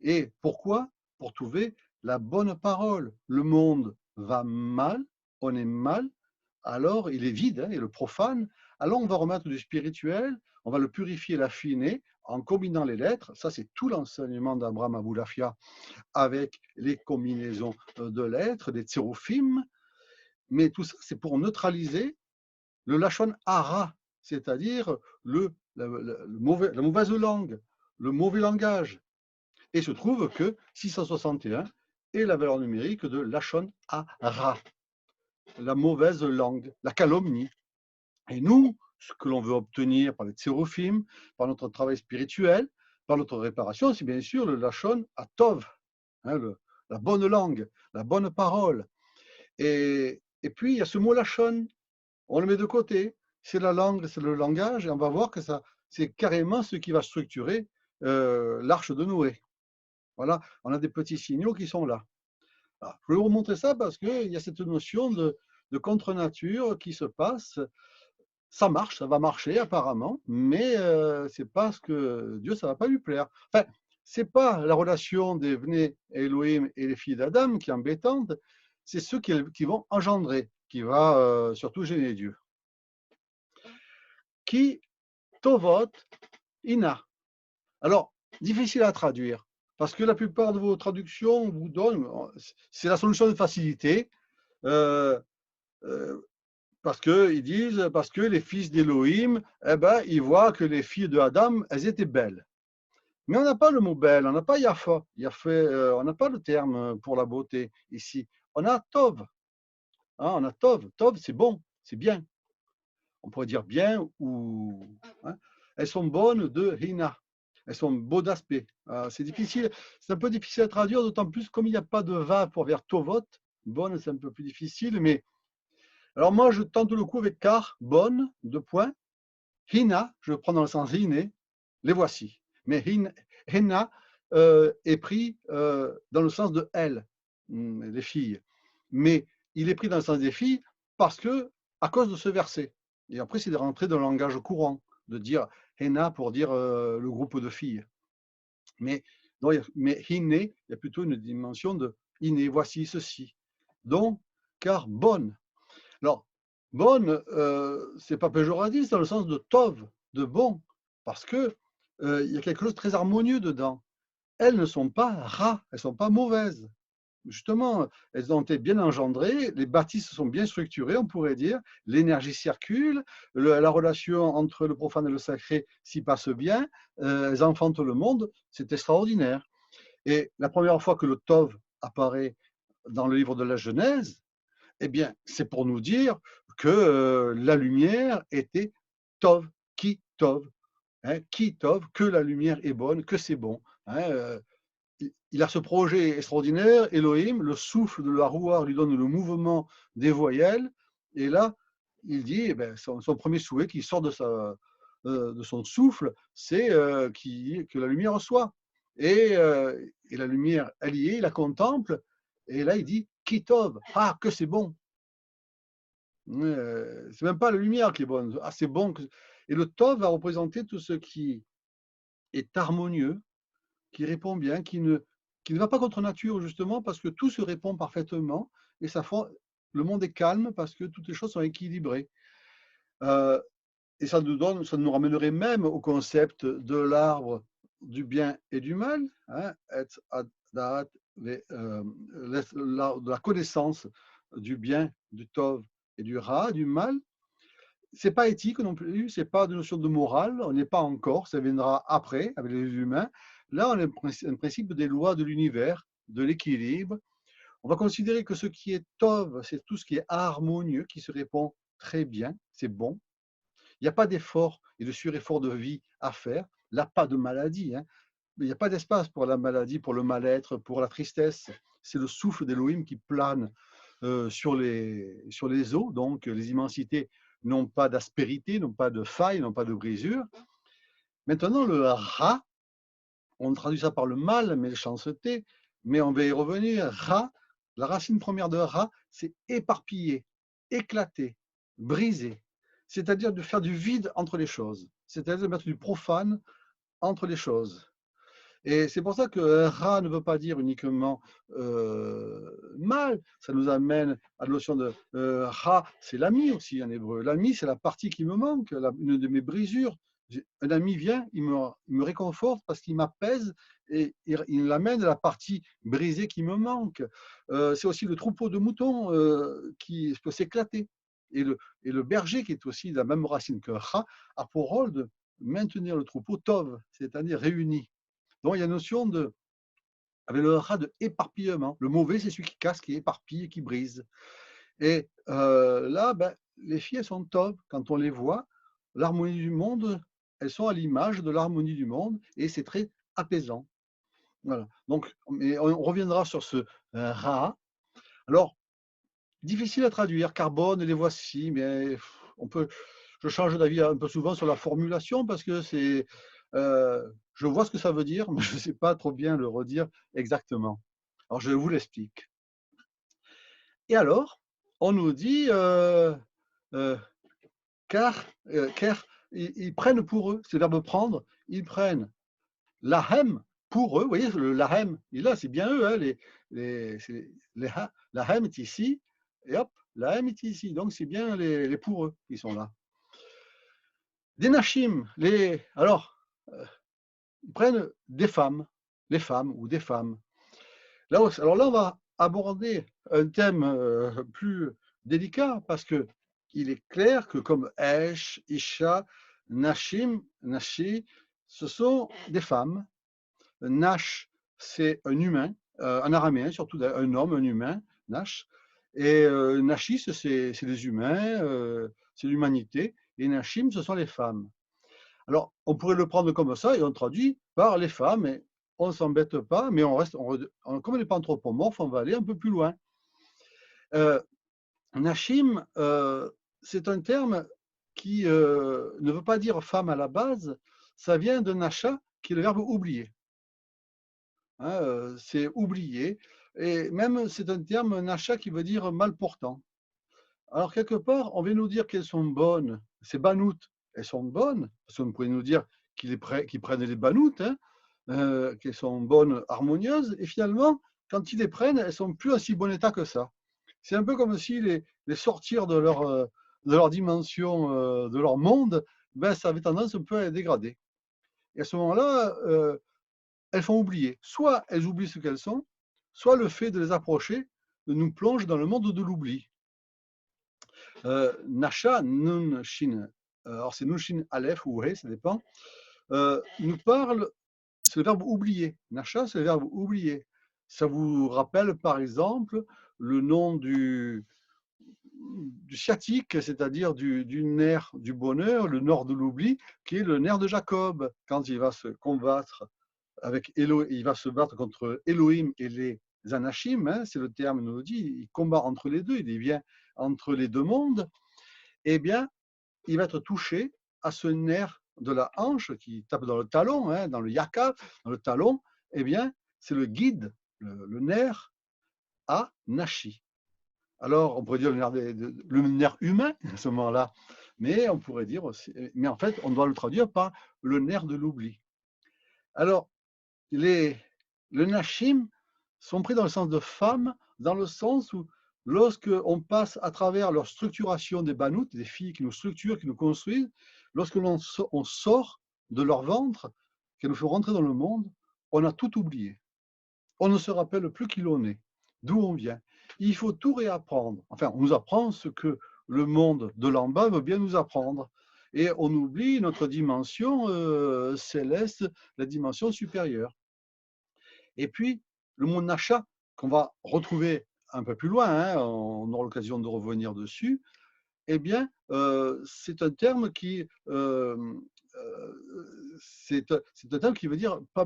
Et pourquoi? Pour trouver la bonne parole. Le monde va mal, on est mal, alors il est vide, hein, et le profane. Alors on va remettre du spirituel, on va le purifier, l'affiner en combinant les lettres. Ça, c'est tout l'enseignement d'Abraham Aboulafia avec les combinaisons de lettres, des tsérophim. Mais tout ça, c'est pour neutraliser le lachon hara, c'est-à-dire la mauvaise langue, le mauvais langage. Et il se trouve que 661 est la valeur numérique de lachon hara, la mauvaise langue, la calomnie. Et nous, ce que l'on veut obtenir par les tsérophim, par notre travail spirituel, par notre réparation, c'est bien sûr le lachon atov, hein, la bonne langue, la bonne parole. Et puis, il y a ce mot lachon, on le met de côté. C'est la langue, c'est le langage, et on va voir que c'est carrément ce qui va structurer l'arche de Noé. Voilà, on a des petits signaux qui sont là. Alors, je vais vous montrer ça parce qu'il y a cette notion de contre-nature qui se passe. Ça marche, ça va marcher apparemment, mais c'est parce que Dieu, ça ne va pas lui plaire. Enfin, c'est pas la relation des Bnei Elohim et les filles d'Adam qui est embêtante, c'est ceux qui vont engendrer, qui va surtout gêner Dieu. Ki tovot ina. Alors, difficile à traduire, parce que la plupart de vos traductions vous donnent, c'est la solution de facilité, euh, parce que les fils d'Élohim, eh ben, ils voient que les filles de Adam, elles étaient belles. Mais on n'a pas le mot belle, on n'a pas Yafa, on n'a pas le terme pour la beauté ici. On a Tov, hein, on a Tov. Tov, c'est bon, c'est bien. On pourrait dire bien ou. Hein. Elles sont bonnes de Hina. Elles sont beaux d'aspect. C'est difficile, c'est un peu difficile à traduire, d'autant plus comme il n'y a pas de va pour vers Tovot. Bonne, c'est un peu plus difficile, mais. Alors moi, je tente le coup avec car, bonne, deux points. Hina, je le prends dans le sens hiné, les voici. Mais Hina est pris dans le sens de elles, les filles. Mais il est pris dans le sens des filles parce que, à cause de ce verset. Et après, c'est de rentrer dans le langage courant, de dire Hena pour dire le groupe de filles. Mais Hine, il y a plutôt une dimension de Hine, voici ceci. Donc, car bonne. Alors, bonne, c'est pas péjoratif, dans le sens de tov, de bon, parce que il y a quelque chose de très harmonieux dedans. Elles ne sont pas rats, elles ne sont pas mauvaises. Justement, elles ont été bien engendrées, les bâtisses sont bien structurées, on pourrait dire, l'énergie circule, la relation entre le profane et le sacré s'y passe bien, elles enfantent le monde, c'est extraordinaire. Et la première fois que le tov apparaît dans le livre de la Genèse, eh bien, c'est pour nous dire que la lumière était Tov, qui Tov, hein, qui Tov, que la lumière est bonne, que c'est bon. Hein, il a ce projet extraordinaire, Elohim, le souffle de la roue lui donne le mouvement des voyelles, et là, il dit, eh bien, son premier souhait qui sort de son souffle, c'est que la lumière soit. Et la lumière, elle y est, il la contemple, et là, il dit, Kitov, ah, que c'est bon. C'est même pas la lumière qui est bonne, ah, c'est bon. Et le Tov va représenter tout ce qui est harmonieux, qui répond bien, qui ne va pas contre nature, justement, parce que tout se répond parfaitement, et le monde est calme parce que toutes les choses sont équilibrées. Euh, et ça nous ramènerait même au concept de l'arbre du bien et du mal, hein, de la connaissance du bien, du tov et du ra, du mal. C'est pas éthique non plus, c'est pas de notion de morale, on n'est pas encore, ça viendra après avec les humains. Là, on a un principe des lois de l'univers, de l'équilibre. On va considérer que ce qui est tov, c'est tout ce qui est harmonieux, qui se répond très bien, c'est bon. Il n'y a pas d'effort et de sureffort de vie à faire. Là, pas de maladie. Hein. Il n'y a pas d'espace pour la maladie, pour le mal-être, pour la tristesse. C'est le souffle d'Elohim qui plane sur les eaux. Donc, les immensités n'ont pas d'aspérité, n'ont pas de faille, n'ont pas de brisure. Maintenant, le ra, on traduit ça par le mal, méchanceté, mais on va y revenir. Ra, la racine première de ra, c'est éparpiller, éclater, briser. C'est-à-dire de faire du vide entre les choses. C'est-à-dire de mettre du profane entre les choses. Et c'est pour ça que ra ne veut pas dire uniquement mal. Ça nous amène à la notion de ra, c'est l'ami aussi en hébreu. L'ami, c'est la partie qui me manque, une de mes brisures. Un ami vient, il me réconforte parce qu'il m'apaise et il m'amène à la partie brisée qui me manque. C'est aussi le troupeau de moutons qui peut s'éclater. Et le berger, qui est aussi de la même racine que ra, a pour rôle de maintenir le troupeau tov, c'est-à-dire réuni. Donc il y a une notion avec le ra de éparpillement. Le mauvais, c'est celui qui casse, qui éparpille, qui brise. Et là, les filles, elles sont top. Quand on les voit, l'harmonie du monde, elles sont à l'image de l'harmonie du monde et c'est très apaisant. Voilà. Donc, on reviendra sur ce ra. Alors, difficile à traduire, carbone, les voici, mais je change d'avis un peu souvent sur la formulation parce que je vois ce que ça veut dire, mais je ne sais pas trop bien le redire exactement. Alors, je vous l'explique. Et alors, on nous dit, euh, car ils prennent pour eux, c'est le verbe prendre, ils prennent l'ahem pour eux, vous voyez, le lahem, là, c'est bien eux, hein, l'ahem est ici, et hop, l'ahem est ici, donc c'est bien les pour eux qui sont là. Des Nashim, alors, ils prennent des femmes, les femmes ou des femmes. Alors là, on va aborder un thème plus délicat parce que il est clair que comme Esh, Isha, Nashim, Nashi, ce sont des femmes. Nash, c'est un humain, un araméen surtout, un homme, un humain, Nash. Et Nashis, c'est les humains, c'est l'humanité. Et Nashim, ce sont les femmes. Alors, on pourrait le prendre comme ça et on traduit par les femmes. Et on ne s'embête pas, mais on reste, comme on n'est pas anthropomorphe, on va aller un peu plus loin. Nashim, c'est un terme qui ne veut pas dire femme à la base. Ça vient de nasha, qui est le verbe oublier. Hein, c'est oublier. Et même, c'est un terme nasha qui veut dire mal portant. Alors, quelque part, on vient nous dire qu'elles sont bonnes. Ces banoutes, elles sont bonnes, parce qu'on pourrait nous dire qu'ils prennent les banoutes, hein, qu'elles sont bonnes, harmonieuses, et finalement, quand ils les prennent, elles sont plus en si bon état que ça. C'est un peu comme si les sortir de leur dimension, de leur monde, ben, ça avait tendance un peu à les dégrader. Et à ce moment-là, elles font oublier. Soit elles oublient ce qu'elles sont, soit le fait de les approcher nous plonge dans le monde de l'oubli. Nasha, Nun, Shin, alors c'est Nun, Shin, Aleph ou He, ça dépend, nous parle, c'est le verbe oublier. Nasha, c'est le verbe oublier. Ça vous rappelle par exemple le nom du sciatique, c'est-à-dire du nerf du bonheur, le nerf de l'oubli, qui est le nerf de Jacob, quand il va se combattre avec Elohim, il va se battre contre Elohim et les Anachim, hein, c'est le terme nous le dit, il combat entre les deux, il est bien entre les deux mondes, eh bien, il va être touché à ce nerf de la hanche qui tape dans le talon, hein, dans le yaka, dans le talon, eh bien, c'est le guide, le nerf à Nashi. Alors, on pourrait dire le nerf humain à ce moment-là, mais on pourrait dire aussi, mais en fait, on doit le traduire par le nerf de l'oubli. Alors, le Nashim sont pris dans le sens de femmes, dans le sens où, lorsque on passe à travers leur structuration des banoutes, des filles qui nous structurent, qui nous construisent, lorsque on sort de leur ventre, qu'elles nous font rentrer dans le monde, on a tout oublié. On ne se rappelle plus qui l'on est, d'où on vient. Il faut tout réapprendre. Enfin, on nous apprend ce que le monde de l'en bas veut bien nous apprendre. Et on oublie notre dimension céleste, la dimension supérieure. Et puis, le mot Nacha, qu'on va retrouver un peu plus loin, hein, on aura l'occasion de revenir dessus, eh bien, c'est un terme qui c'est un terme qui veut dire pas,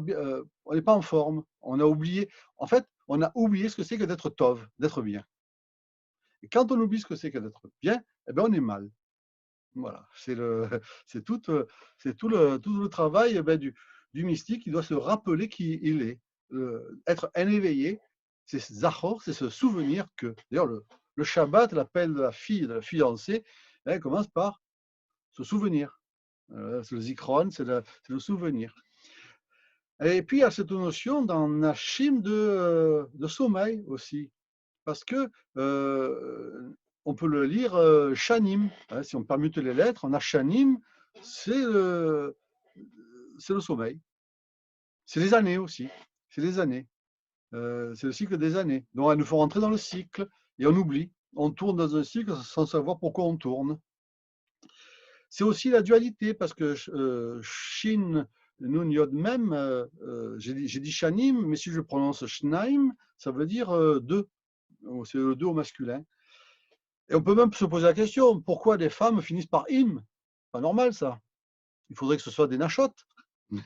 on n'est pas en forme, on a oublié, en fait, on a oublié ce que c'est que d'être tov, d'être bien. Et quand on oublie ce que c'est que d'être bien, eh bien, on est mal. Voilà, c'est tout, tout le travail eh bien, du mystique qui doit se rappeler qui il est. Être un éveillé, c'est Zachor, c'est ce souvenir que, d'ailleurs, le Shabbat, l'appel de la fiancée, elle commence par se souvenir. C'est le Zikron, c'est le souvenir. Et puis, il y a cette notion dans Nashim de sommeil aussi, parce que on peut le lire Shanim, hein, si on permute les lettres, on a Shanim, c'est le sommeil. C'est les années aussi, c'est les années. C'est le cycle des années. Donc, elles nous font rentrer dans le cycle et on oublie. On tourne dans un cycle sans savoir pourquoi on tourne. C'est aussi la dualité, parce que Shin, Nun, Yod, Mem, j'ai dit Shanim, mais si je prononce Shnaim, ça veut dire deux. C'est le deux au masculin. Et on peut même se poser la question, pourquoi les femmes finissent par im? Pas normal ça. Il faudrait que ce soit des nachotes, mais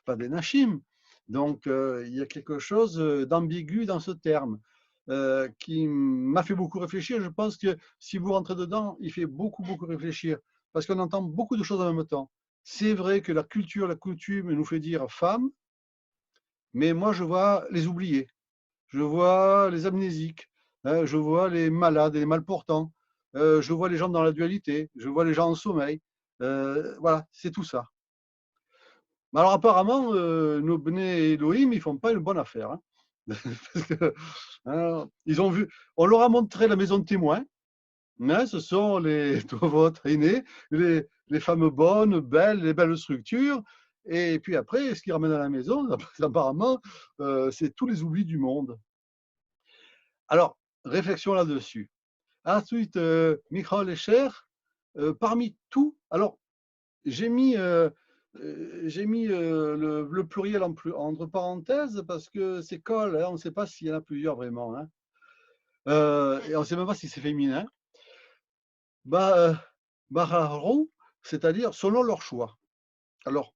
pas des nachim. Donc il y a quelque chose d'ambigu dans ce terme qui m'a fait beaucoup réfléchir. Je pense que si vous rentrez dedans, il fait beaucoup, beaucoup réfléchir. Parce qu'on entend beaucoup de choses en même temps. C'est vrai que la culture, la coutume nous fait dire femme, mais moi je vois les oubliés. Je vois les amnésiques, hein, je vois les malades et les malportants, je vois les gens dans la dualité, je vois les gens en sommeil. Voilà, c'est tout ça. Mais alors apparemment, nos Bnei Elohim, ils font pas une bonne affaire. Hein. Parce que, hein, ils ont vu, on leur a montré la maison de témoins, hein, ce sont les Tovot aînés, les femmes bonnes, belles, les belles structures. Et puis après, ce qu'ils ramènent à la maison, apparemment, c'est tous les oublis du monde. Alors, réflexion là-dessus. Ensuite, Michal Escher, parmi tout, alors j'ai mis le pluriel entre parenthèses parce que c'est col, hein, on ne sait pas s'il y en a plusieurs vraiment, hein. Et on ne sait même pas si c'est féminin. Baharou, c'est-à-dire selon leur choix. Alors,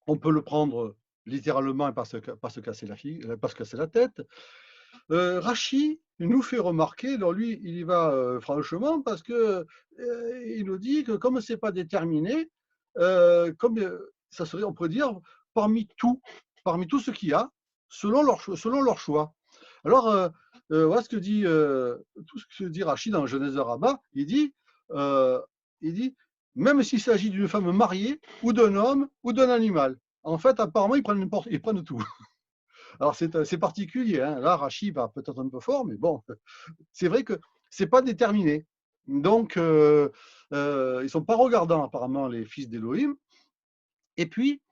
on peut le prendre littéralement et pas se casser pas se casser la tête. Rachi nous fait remarquer, alors lui, il y va franchement parce que il nous dit que comme c'est pas déterminé, comme ça serait, on pourrait dire, parmi tout, parmi tout ce qu'il y a, selon leur choix. Alors, voilà ce que dit tout ce que dit Rachid dans Genèse de Rabat. Euh, il dit, même s'il s'agit d'une femme mariée ou d'un homme ou d'un animal. En fait, apparemment, ils prennent tout. Alors, c'est particulier, hein. Là, Rachid va peut-être un peu fort, mais bon, c'est vrai que c'est pas déterminé. Donc, ils sont pas regardants, apparemment, les fils d'Élohim. Et puis,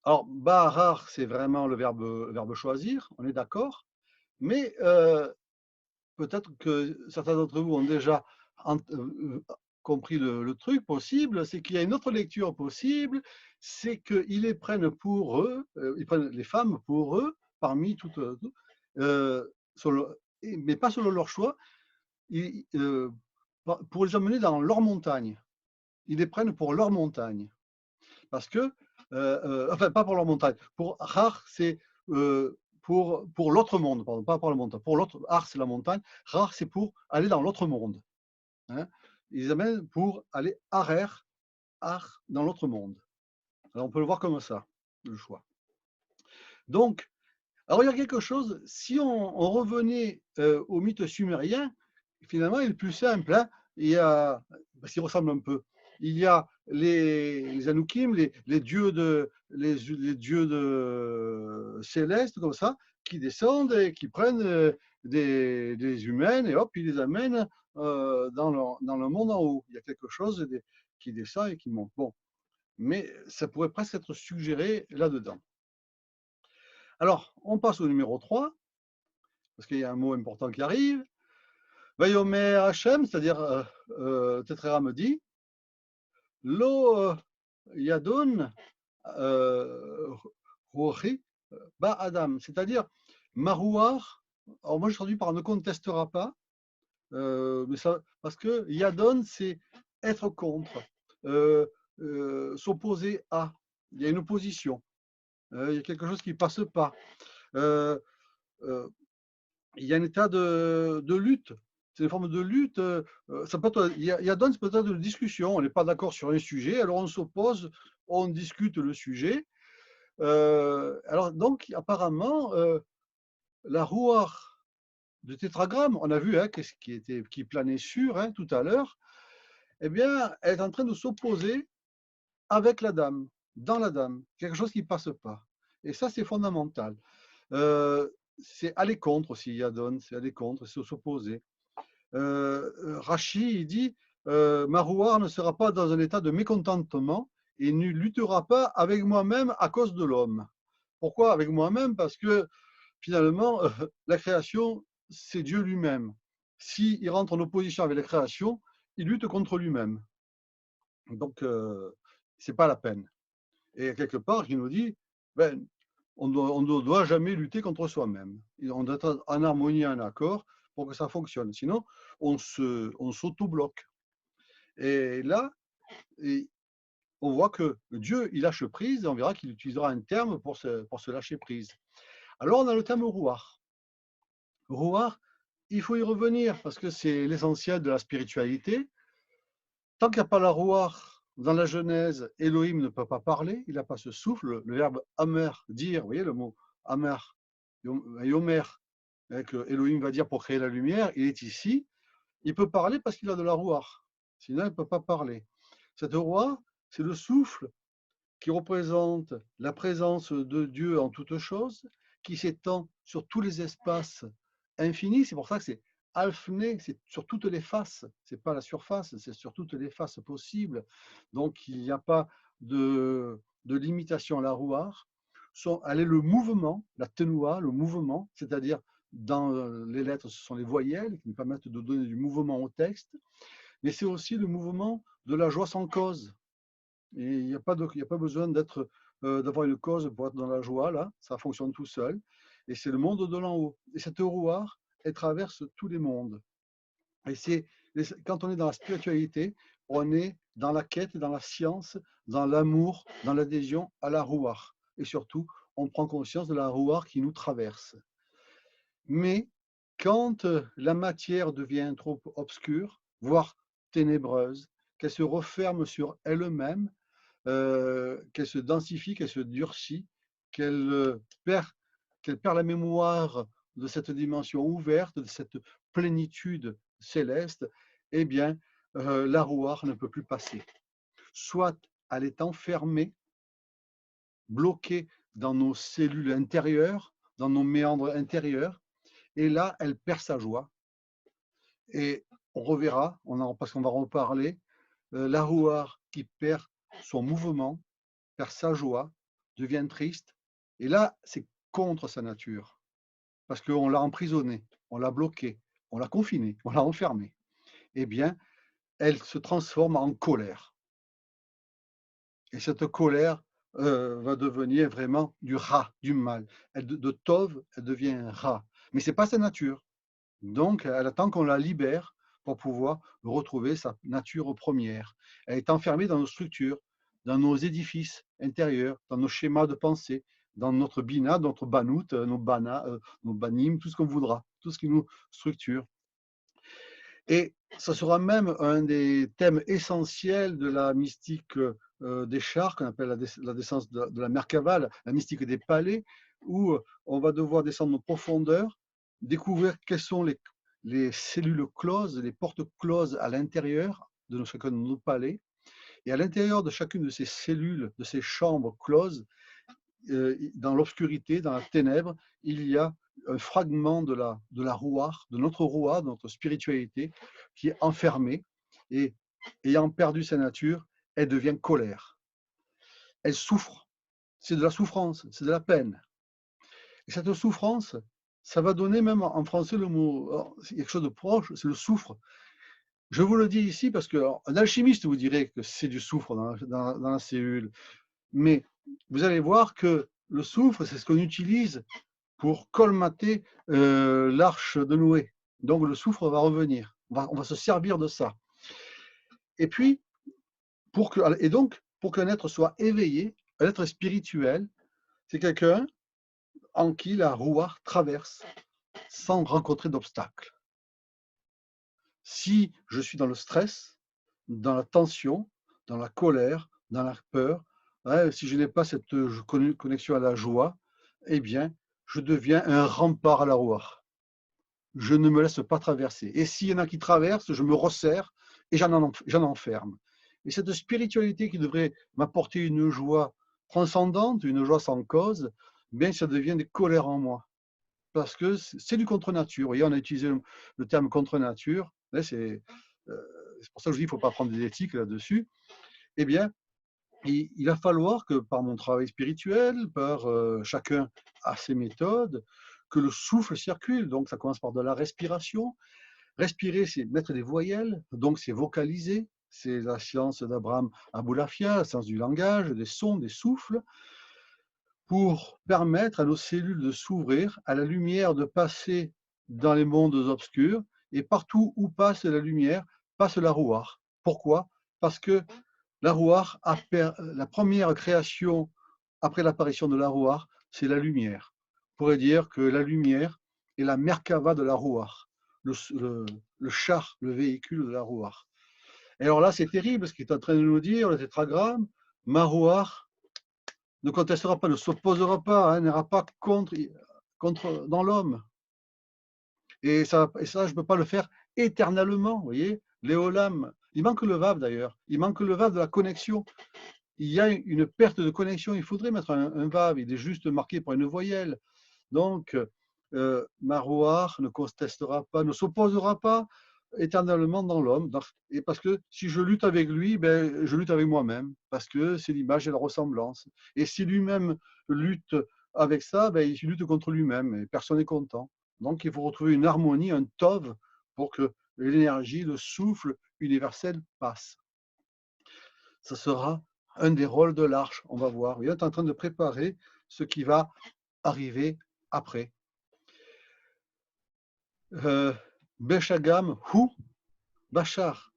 alors, Baharar, c'est vraiment le verbe choisir, on est d'accord. Mais peut-être que certains d'entre vous ont déjà compris le truc possible, c'est qu'il y a une autre lecture possible, c'est qu'ils les prennent pour eux, ils prennent les femmes pour eux, parmi toutes, mais pas selon leur choix, pour les emmener dans leur montagne. Ils les prennent pour leur montagne. Parce que, enfin, pas pour leur montagne. Pour Har, c'est pour l'autre monde, pardon, pas pour la montagne. Pour l'autre, Har, c'est la montagne. Har, c'est pour aller dans l'autre monde. Hein. Ils amènent pour aller Harer, Har, dans l'autre monde. Alors, on peut le voir comme ça, le choix. Donc, alors il y a quelque chose, si on revenait au mythe sumérien, finalement, il est plus simple. Hein. Il y a, parce qu'il ressemble un peu. Il y a les Anoukim, les dieux de célestes, comme ça, qui descendent et qui prennent des humaines et hop, ils les amènent dans le monde en haut. Il y a quelque chose qui descend et qui monte. Bon, mais ça pourrait presque être suggéré là-dedans. Alors, on passe au numéro 3, parce qu'il y a un mot important qui arrive. Vayomer Hachem, c'est-à-dire Tetrera me dit, Lo Yadon Ruchi Ba Adam, c'est-à-dire Marouar, alors moi je traduis par ne contestera pas, mais ça, parce que Yadon c'est être contre, s'opposer à, il y a une opposition, il y a quelque chose qui ne passe pas. Euh, euh, il y a un état de lutte. C'est une forme de lutte. Ça peut être, il y a donc peut-être de discussion. On n'est pas d'accord sur un sujet, alors on s'oppose, on discute le sujet. Alors donc, apparemment, la roue de tétragramme, on a vu hein, qui planait sur hein, tout à l'heure, eh bien, elle est en train de s'opposer avec la dame, dans la dame, quelque chose qui ne passe pas. Et ça, c'est fondamental. C'est aller contre aussi, Yadon, c'est aller contre, c'est s'opposer. Rachi, il dit Marouar ne sera pas dans un état de mécontentement et ne luttera pas avec moi-même à cause de l'homme. Pourquoi avec moi-même? Parce que finalement, la création, c'est Dieu lui-même. S'il rentre en opposition avec la création, il lutte contre lui-même. Donc, c'est pas la peine. Et quelque part, il nous dit ben, on ne doit jamais lutter contre soi-même. On doit être en harmonie, en accord pour que ça fonctionne. Sinon, on s'auto-bloque. Et là, on voit que Dieu, il lâche prise et on verra qu'il utilisera un terme pour se lâcher prise. Alors, on a le terme rouar. Rouar, il faut y revenir parce que c'est l'essentiel de la spiritualité. Tant qu'il n'y a pas la rouar dans la Genèse, Elohim ne peut pas parler, il n'a pas ce souffle. Le verbe amer, dire, vous voyez le mot amer, yomer, que Elohim va dire pour créer la lumière, il est ici. Il peut parler parce qu'il a de la rouar. Sinon, il ne peut pas parler. Cette rouar, c'est le souffle qui représente la présence de Dieu en toutes choses, qui s'étend sur tous les espaces infinis. C'est pour ça que c'est alphené, c'est sur toutes les faces, c'est pas la surface, c'est sur toutes les faces possibles. Donc il n'y a pas de limitation à la rouar. Elle est le mouvement, la tenua, le mouvement, c'est-à-dire dans les lettres, ce sont les voyelles qui nous permettent de donner du mouvement au texte, mais c'est aussi le mouvement de la joie sans cause. Et il n'y a pas besoin d'avoir une cause pour être dans la joie, là, ça fonctionne tout seul. Et c'est le monde de l'en haut. Et cette rouar, elle traverse tous les mondes. Et quand on est dans la spiritualité, on est dans la quête, dans la science, dans l'amour, dans l'adhésion à la rouar. Et surtout, on prend conscience de la rouar qui nous traverse. Mais quand la matière devient trop obscure, voire ténébreuse, qu'elle se referme sur elle-même, qu'elle se densifie, qu'elle se durcit, qu'elle perd la mémoire de cette dimension ouverte, de cette plénitude céleste, eh bien, la rouar ne peut plus passer. Soit elle est enfermée, bloquée dans nos cellules intérieures, dans nos méandres intérieurs, et là, elle perd sa joie. Et on reverra, parce qu'on va en reparler, la rouar qui perd son mouvement, perd sa joie, devient triste. Et là, c'est contre sa nature. Parce qu'on l'a emprisonnée, on l'a bloquée, on l'a confinée, on l'a enfermée. Eh bien, elle se transforme en colère. Et cette colère va devenir vraiment du ra, du mal. De tov, elle devient un ra. Mais ce n'est pas sa nature. Donc, elle attend qu'on la libère pour pouvoir retrouver sa nature première. Elle est enfermée dans nos structures, dans nos édifices intérieurs, dans nos schémas de pensée, dans notre bina, notre banout, nos bana, nos banim, tout ce qu'on voudra, tout ce qui nous structure. Et ça sera même un des thèmes essentiels de la mystique des chars, qu'on appelle la descente de la Merkava, la mystique des palais, où on va devoir descendre en profondeur, découvrir quelles sont les cellules closes, les portes closes à l'intérieur de chacun de nos palais. Et à l'intérieur de chacune de ces cellules, de ces chambres closes, dans l'obscurité, dans la ténèbre, il y a un fragment de la rouar, de notre rouar, de notre spiritualité, qui est enfermée, et ayant perdu sa nature, elle devient colère. Elle souffre. C'est de la souffrance, c'est de la peine. Et cette souffrance, ça va donner même en français le mot, quelque chose de proche, c'est le soufre. Je vous le dis ici parce qu'un alchimiste vous dirait que c'est du soufre dans la cellule. Mais vous allez voir que le soufre, c'est ce qu'on utilise pour colmater l'arche de Noé. Donc le soufre va revenir. On va se servir de ça. Et puis, pour qu'un être soit éveillé, un être spirituel, c'est quelqu'un en qui la rouar traverse sans rencontrer d'obstacles. Si je suis dans le stress, dans la tension, dans la colère, dans la peur, si je n'ai pas cette connexion à la joie, eh bien, je deviens un rempart à la rouar. Je ne me laisse pas traverser. Et s'il y en a qui traversent, je me resserre et j'en enferme. Et cette spiritualité qui devrait m'apporter une joie transcendante, une joie sans cause, bien ça devient des colères en moi. Parce que c'est du contre-nature. Vous voyez, on a utilisé le terme contre-nature. C'est pour ça que je dis qu'il ne faut pas prendre des éthiques là-dessus. Eh bien, il va falloir que par mon travail spirituel, par chacun à ses méthodes, que le souffle circule. Donc, ça commence par de la respiration. Respirer, c'est mettre des voyelles, donc c'est vocaliser. C'est la science d'Abraham Aboulafia, la science du langage, des sons, des souffles, pour permettre à nos cellules de s'ouvrir, à la lumière de passer dans les mondes obscurs. Et partout où passe la lumière, passe la rouar. Pourquoi? Parce que la rouar, la première création après l'apparition de la rouar, c'est la lumière. On pourrait dire que la lumière est la Merkava de la rouar, le char, le véhicule de la rouar. Et alors là, c'est terrible ce qu'il est en train de nous dire, le tétragramme. Ma rouar ne contestera pas, ne s'opposera pas, n'ira pas contre dans l'homme. Et ça, je ne peux pas le faire éternellement, vous voyez. Léolam, il manque le vav d'ailleurs, il manque le vav de la connexion. Il y a une perte de connexion, il faudrait mettre un vav, il est juste marqué par une voyelle. Donc, Marouar ne contestera pas, ne s'opposera pas éternellement dans l'homme. Et parce que si je lutte avec lui, ben, je lutte avec moi-même, parce que c'est l'image et la ressemblance. Et si lui-même lutte avec ça, ben, il lutte contre lui-même et personne n'est content. Donc il faut retrouver une harmonie, un tov, pour que l'énergie, le souffle universel passe. Ça sera un des rôles de l'arche, on va voir. Il est en train de préparer ce qui va arriver après. Beshagam, Hu, Bachar,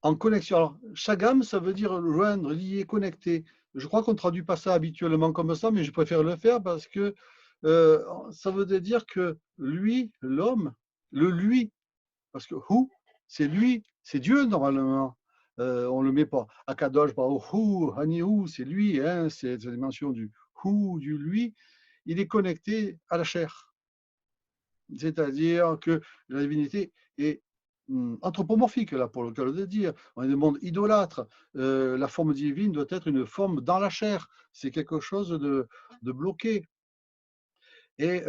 en connexion. Alors, Shagam, ça veut dire joindre, lier, connecter. Je crois qu'on ne traduit pas ça habituellement comme ça, mais je préfère le faire parce que ça veut dire que lui, l'homme, le lui, parce que Hu, c'est lui, c'est Dieu normalement. On ne le met pas. Akadosh, Hu, Hanihu, c'est lui, hein, c'est la dimension du Hu, du lui. Il est connecté à la chair. C'est-à-dire que la divinité est anthropomorphique, là, pour le cas de dire. On est dans le monde idolâtre. La forme divine doit être une forme dans la chair. C'est quelque chose de bloqué. Et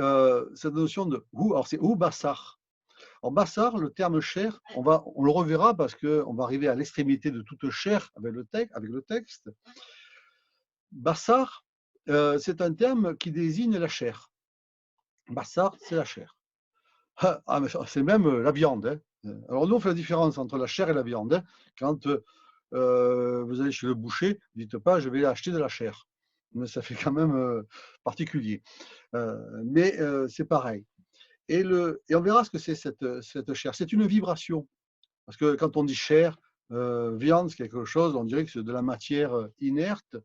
cette notion de ou, alors c'est ou bassar. En bassar, le terme chair, on le reverra parce qu'on va arriver à l'extrémité de toute chair avec le texte. Bassar, c'est un terme qui désigne la chair. Bassar, c'est la chair. Ah, mais c'est même la viande. Hein. Alors, nous, on fait la différence entre la chair et la viande. Hein. Quand vous allez chez le boucher, ne dites pas je vais acheter de la chair. Mais ça fait quand même particulier. Mais c'est pareil. Et on verra ce que c'est cette chair. C'est une vibration. Parce que quand on dit chair, viande, c'est quelque chose, on dirait que c'est de la matière inerte.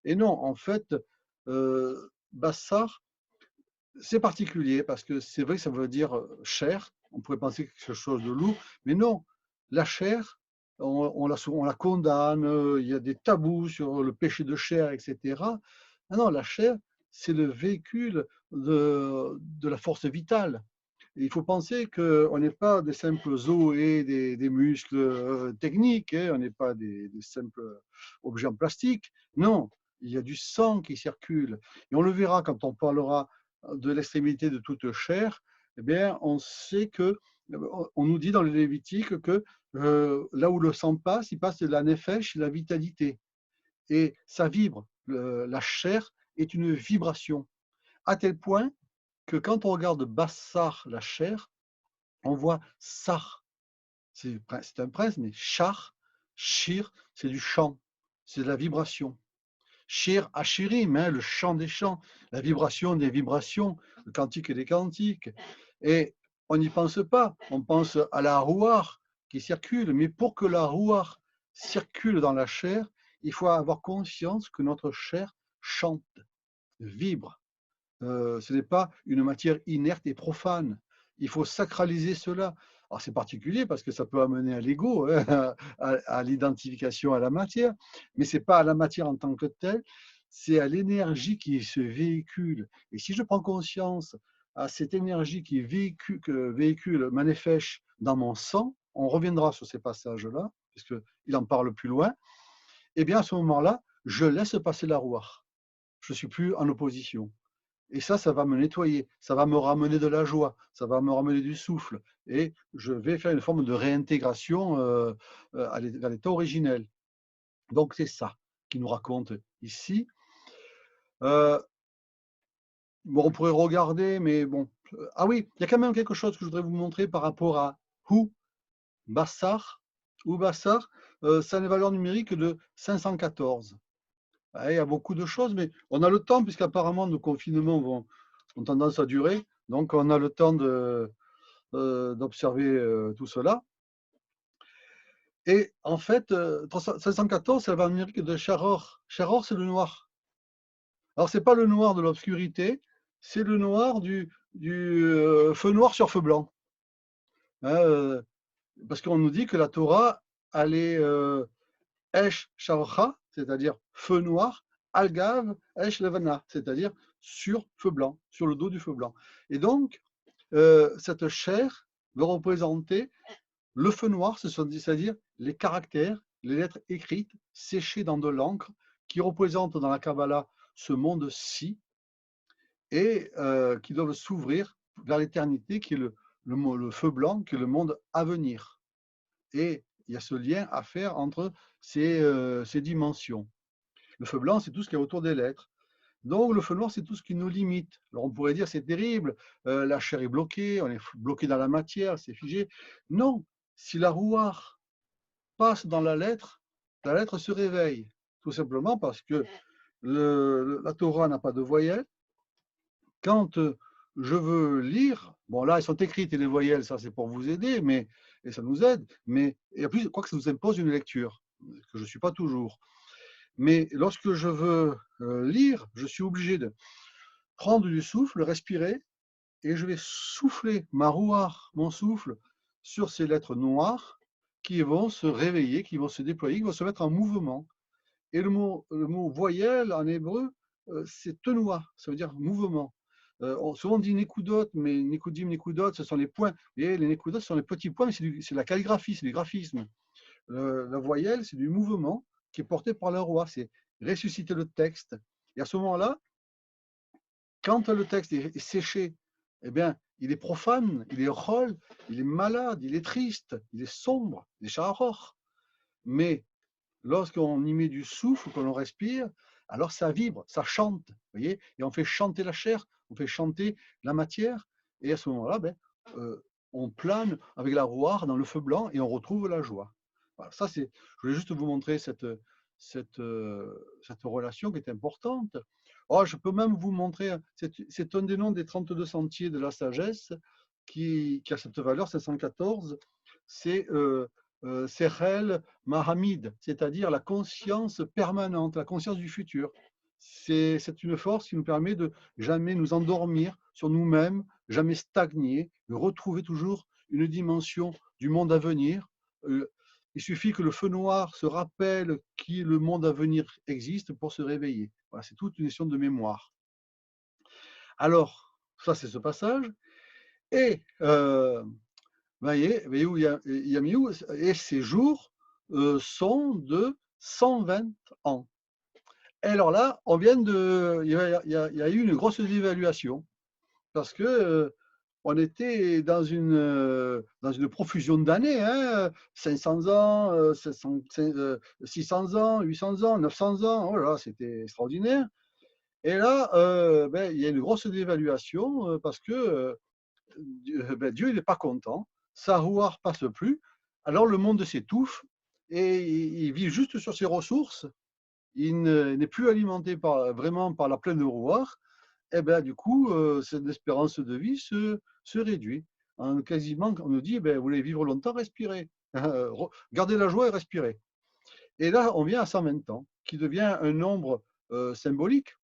Et non, en fait, bassar, c'est particulier parce que c'est vrai que ça veut dire chair. On pourrait penser quelque chose de lourd, mais non. La chair, on la condamne, il y a des tabous sur le péché de chair, etc. Ah non, la chair, c'est le véhicule de la force vitale. Et il faut penser qu'on n'est pas des simples os et des muscles techniques, hein, on n'est pas des simples objets en plastique. Non, il y a du sang qui circule. Et on le verra quand on parlera de l'extrémité de toute chair. Eh bien, on sait que, on nous dit dans le Lévitique que là où le sang passe, il passe de la nefesh, la vitalité. Et ça vibre. La chair est une vibration. À tel point que quand on regarde Bassar, la chair, on voit Sar, c'est un prince, mais Char, Shir, c'est du chant, c'est de la vibration. Shir Ashirim, hein, le chant des chants, la vibration des vibrations, le cantique des cantiques. Et on n'y pense pas, on pense à la rouar qui circule, mais pour que la rouar circule dans la chair, il faut avoir conscience que notre chair chante, vibre. Ce n'est pas une matière inerte et profane. Il faut sacraliser cela. Alors c'est particulier parce que ça peut amener à l'ego, hein, à l'identification à la matière, mais ce n'est pas à la matière en tant que telle, c'est à l'énergie qui se véhicule. Et si je prends conscience à cette énergie qui véhicule ma nefesh dans mon sang, on reviendra sur ces passages-là, puisqu'il en parle plus loin, et bien à ce moment-là, je laisse passer la roue. Je ne suis plus en opposition. Et ça va me nettoyer, ça va me ramener de la joie, ça va me ramener du souffle. Et je vais faire une forme de réintégration à l'état originel. Donc c'est ça qu'il nous raconte ici. Bon, on pourrait regarder, mais bon. Ah oui, il y a quand même quelque chose que je voudrais vous montrer par rapport à Hu Bassar. Hu Bassar, ça a une valeur numérique de 514. Il y a beaucoup de choses, mais on a le temps, puisqu'apparemment nos confinements ont tendance à durer. Donc, on a le temps d'observer tout cela. Et en fait, 514, c'est la valeur numérique de Charor. Charor, c'est le noir. Alors, ce n'est pas le noir de l'obscurité, c'est le noir du feu noir sur feu blanc. Hein, parce qu'on nous dit que la Torah, elle est Esh Sharcha, c'est-à-dire feu noir, Algav Esh Levana, c'est-à-dire sur feu blanc, sur le dos du feu blanc. Et donc, cette chair va représenter le feu noir, c'est-à-dire les caractères, les lettres écrites, séchées dans de l'encre, qui représentent dans la Kabbalah ce monde-ci et qui doivent s'ouvrir vers l'éternité, qui est le feu blanc, qui est le monde à venir. Et il y a ce lien à faire entre ces dimensions. Le feu blanc, c'est tout ce qui est autour des lettres. Donc, le feu noir, c'est tout ce qui nous limite. Alors, on pourrait dire, c'est terrible, la chair est bloquée, on est bloqué dans la matière, c'est figé. Non, si la rouar passe dans la lettre se réveille. Tout simplement parce que la Torah n'a pas de voyelles. Quand je veux lire, bon là, elles sont écrites, et les voyelles, ça c'est pour vous aider, et ça nous aide, mais et en plus, quoi que ça nous impose une lecture, que je ne suis pas toujours. Mais lorsque je veux lire, je suis obligé de prendre du souffle, respirer, et je vais souffler ma rouar, mon souffle, sur ces lettres noires qui vont se réveiller, qui vont se déployer, qui vont se mettre en mouvement. Et le mot voyelle en hébreu, c'est tenoua, ça veut dire mouvement. Souvent on dit nékudot, mais nékudim, nékudot, ce sont les points. Et les nékudot, ce sont les petits points, mais c'est la calligraphie, c'est du graphisme. La voyelle, c'est du mouvement qui est porté par la roi, c'est ressusciter le texte. Et à ce moment-là, quand le texte est séché, eh bien, il est profane, il est rôle, il est malade, il est triste, il est sombre, il est charor. Mais lorsqu'on y met du souffle, qu'on respire, alors ça vibre, ça chante, voyez, et on fait chanter la chair, on fait chanter la matière, et à ce moment-là, on plane avec la rouar dans le feu blanc et on retrouve la joie. Voilà, ça c'est, je voulais juste vous montrer cette relation qui est importante. Oh, je peux même vous montrer, c'est un des noms des 32 sentiers de la sagesse qui a cette valeur, 514, c'est Sechel Mahamid, c'est-à-dire la conscience permanente, la conscience du futur. C'est une force qui nous permet de jamais nous endormir sur nous-mêmes, jamais stagner, de retrouver toujours une dimension du monde à venir. Il suffit que le feu noir se rappelle que le monde à venir existe pour se réveiller. Voilà, c'est toute une question de mémoire. Alors, ça c'est ce passage. Et voyez où Yamiou, et ces jours sont de 120 ans. Et alors là, il y a eu une grosse dévaluation parce que on était dans une profusion d'années, hein, 500 ans, 600 ans, 800 ans, 900 ans, oh là, c'était extraordinaire. Et là, il y a une grosse dévaluation parce que Dieu il n'est pas content, sa rouar passe plus, alors le monde s'étouffe et il vit juste sur ses ressources, il n'est plus alimenté vraiment par la pleine rouar, et bien du coup, cette espérance de vie se réduit. Quasiment, on nous dit, vous voulez vivre longtemps, respirez. Gardez la joie et respirez. Et là, on vient à 120 ans, qui devient un nombre symbolique.